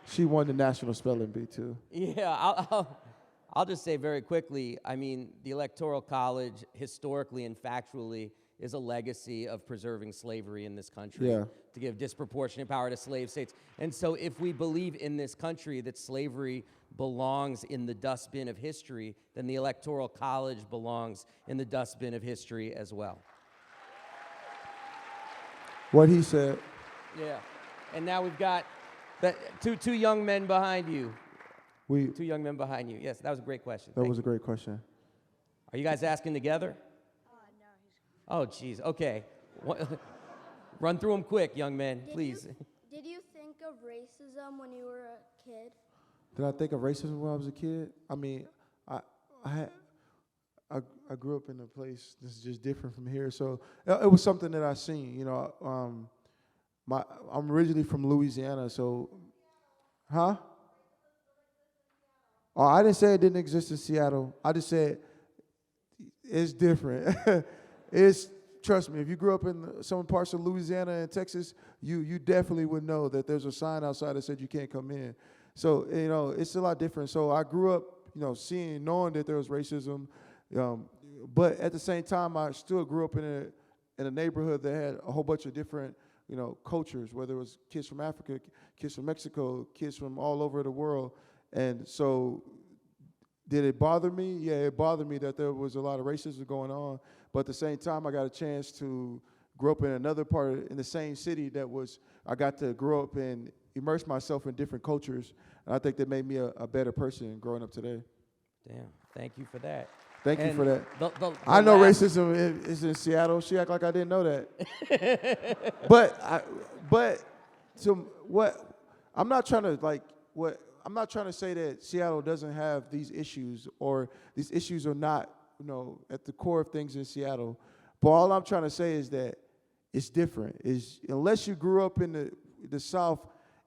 She won the national spelling bee too. Yeah, I'll just say very quickly, I mean, the Electoral College, historically and factually, is a legacy of preserving slavery in this country, Yeah. to give disproportionate power to slave states. And so if we believe in this country that slavery belongs in the dustbin of history, then the Electoral College belongs in the dustbin of history as well. What he said. Yeah. And now we've got two young men behind you. Two young men behind you. Yes, that was a great question. That was a great question. Are you guys asking together? No. Oh, geez. Okay. Run through them quick, young men, please. Did you think of racism when you were a kid? Did I think of racism when I was a kid? I mean, I grew up in a place that's just different from here, so it was something that I seen. You know, I'm originally from Louisiana, so, huh? Oh, I didn't say it didn't exist in Seattle. I just said it's different. Trust me, if you grew up in some parts of Louisiana and Texas, you definitely would know that there's a sign outside that said you can't come in. So, you know, it's a lot different. So I grew up, you know, knowing that there was racism, but at the same time, I still grew up in a neighborhood that had a whole bunch of different, you know, cultures, whether it was kids from Africa, kids from Mexico, kids from all over the world. And so did it bother me? Yeah, it bothered me that there was a lot of racism going on. But at the same time, I got a chance to grow up in another part in the same city I got to grow up and immerse myself in different cultures. And I think that made me a better person growing up today. Damn, thank you for that. Thank you for that. The I know racism is in Seattle. She act like I didn't know that. But I'm not trying to say that Seattle doesn't have these issues or these issues are not, you know, at the core of things in Seattle. But all I'm trying to say is that it's different. Unless you grew up in the South,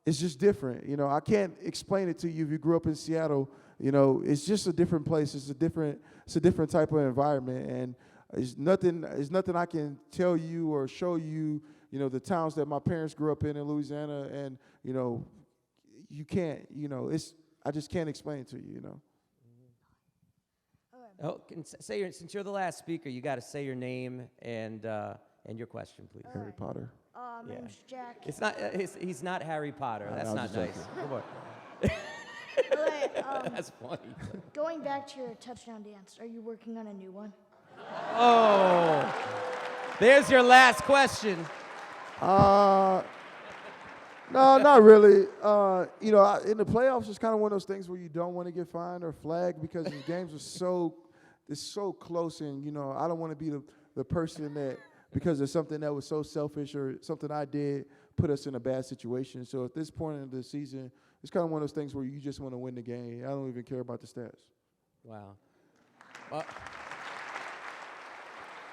it's just different. You know, I can't explain it to you if you grew up in Seattle. You know, it's just a different place. It's a different type of environment, and it's nothing I can tell you or show you. You know, the towns that my parents grew up in Louisiana, and you know, you can't. You know, I just can't explain it to you. You know. Oh, since you're the last speaker, you got to say your name and your question, please. Harry Potter. My name's Jack. It's not. He's not Harry Potter. That's not nice. Come on. That's funny. Going back to your touchdown dance, are you working on a new one? Oh, there's your last question. No, not really. You know, in the playoffs, it's kind of one of those things where you don't want to get fined or flagged because the games are so close, and you know, I don't want to be the person that, because of something that was so selfish or something I did, put us in a bad situation. So at this point in the season, it's kind of one of those things where you just want to win the game. I don't even care about the stats. Wow.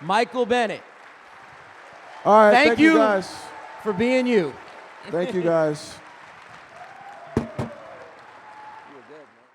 Michael Bennett. All right, thank you guys for being you. Thank you guys. You were good, man.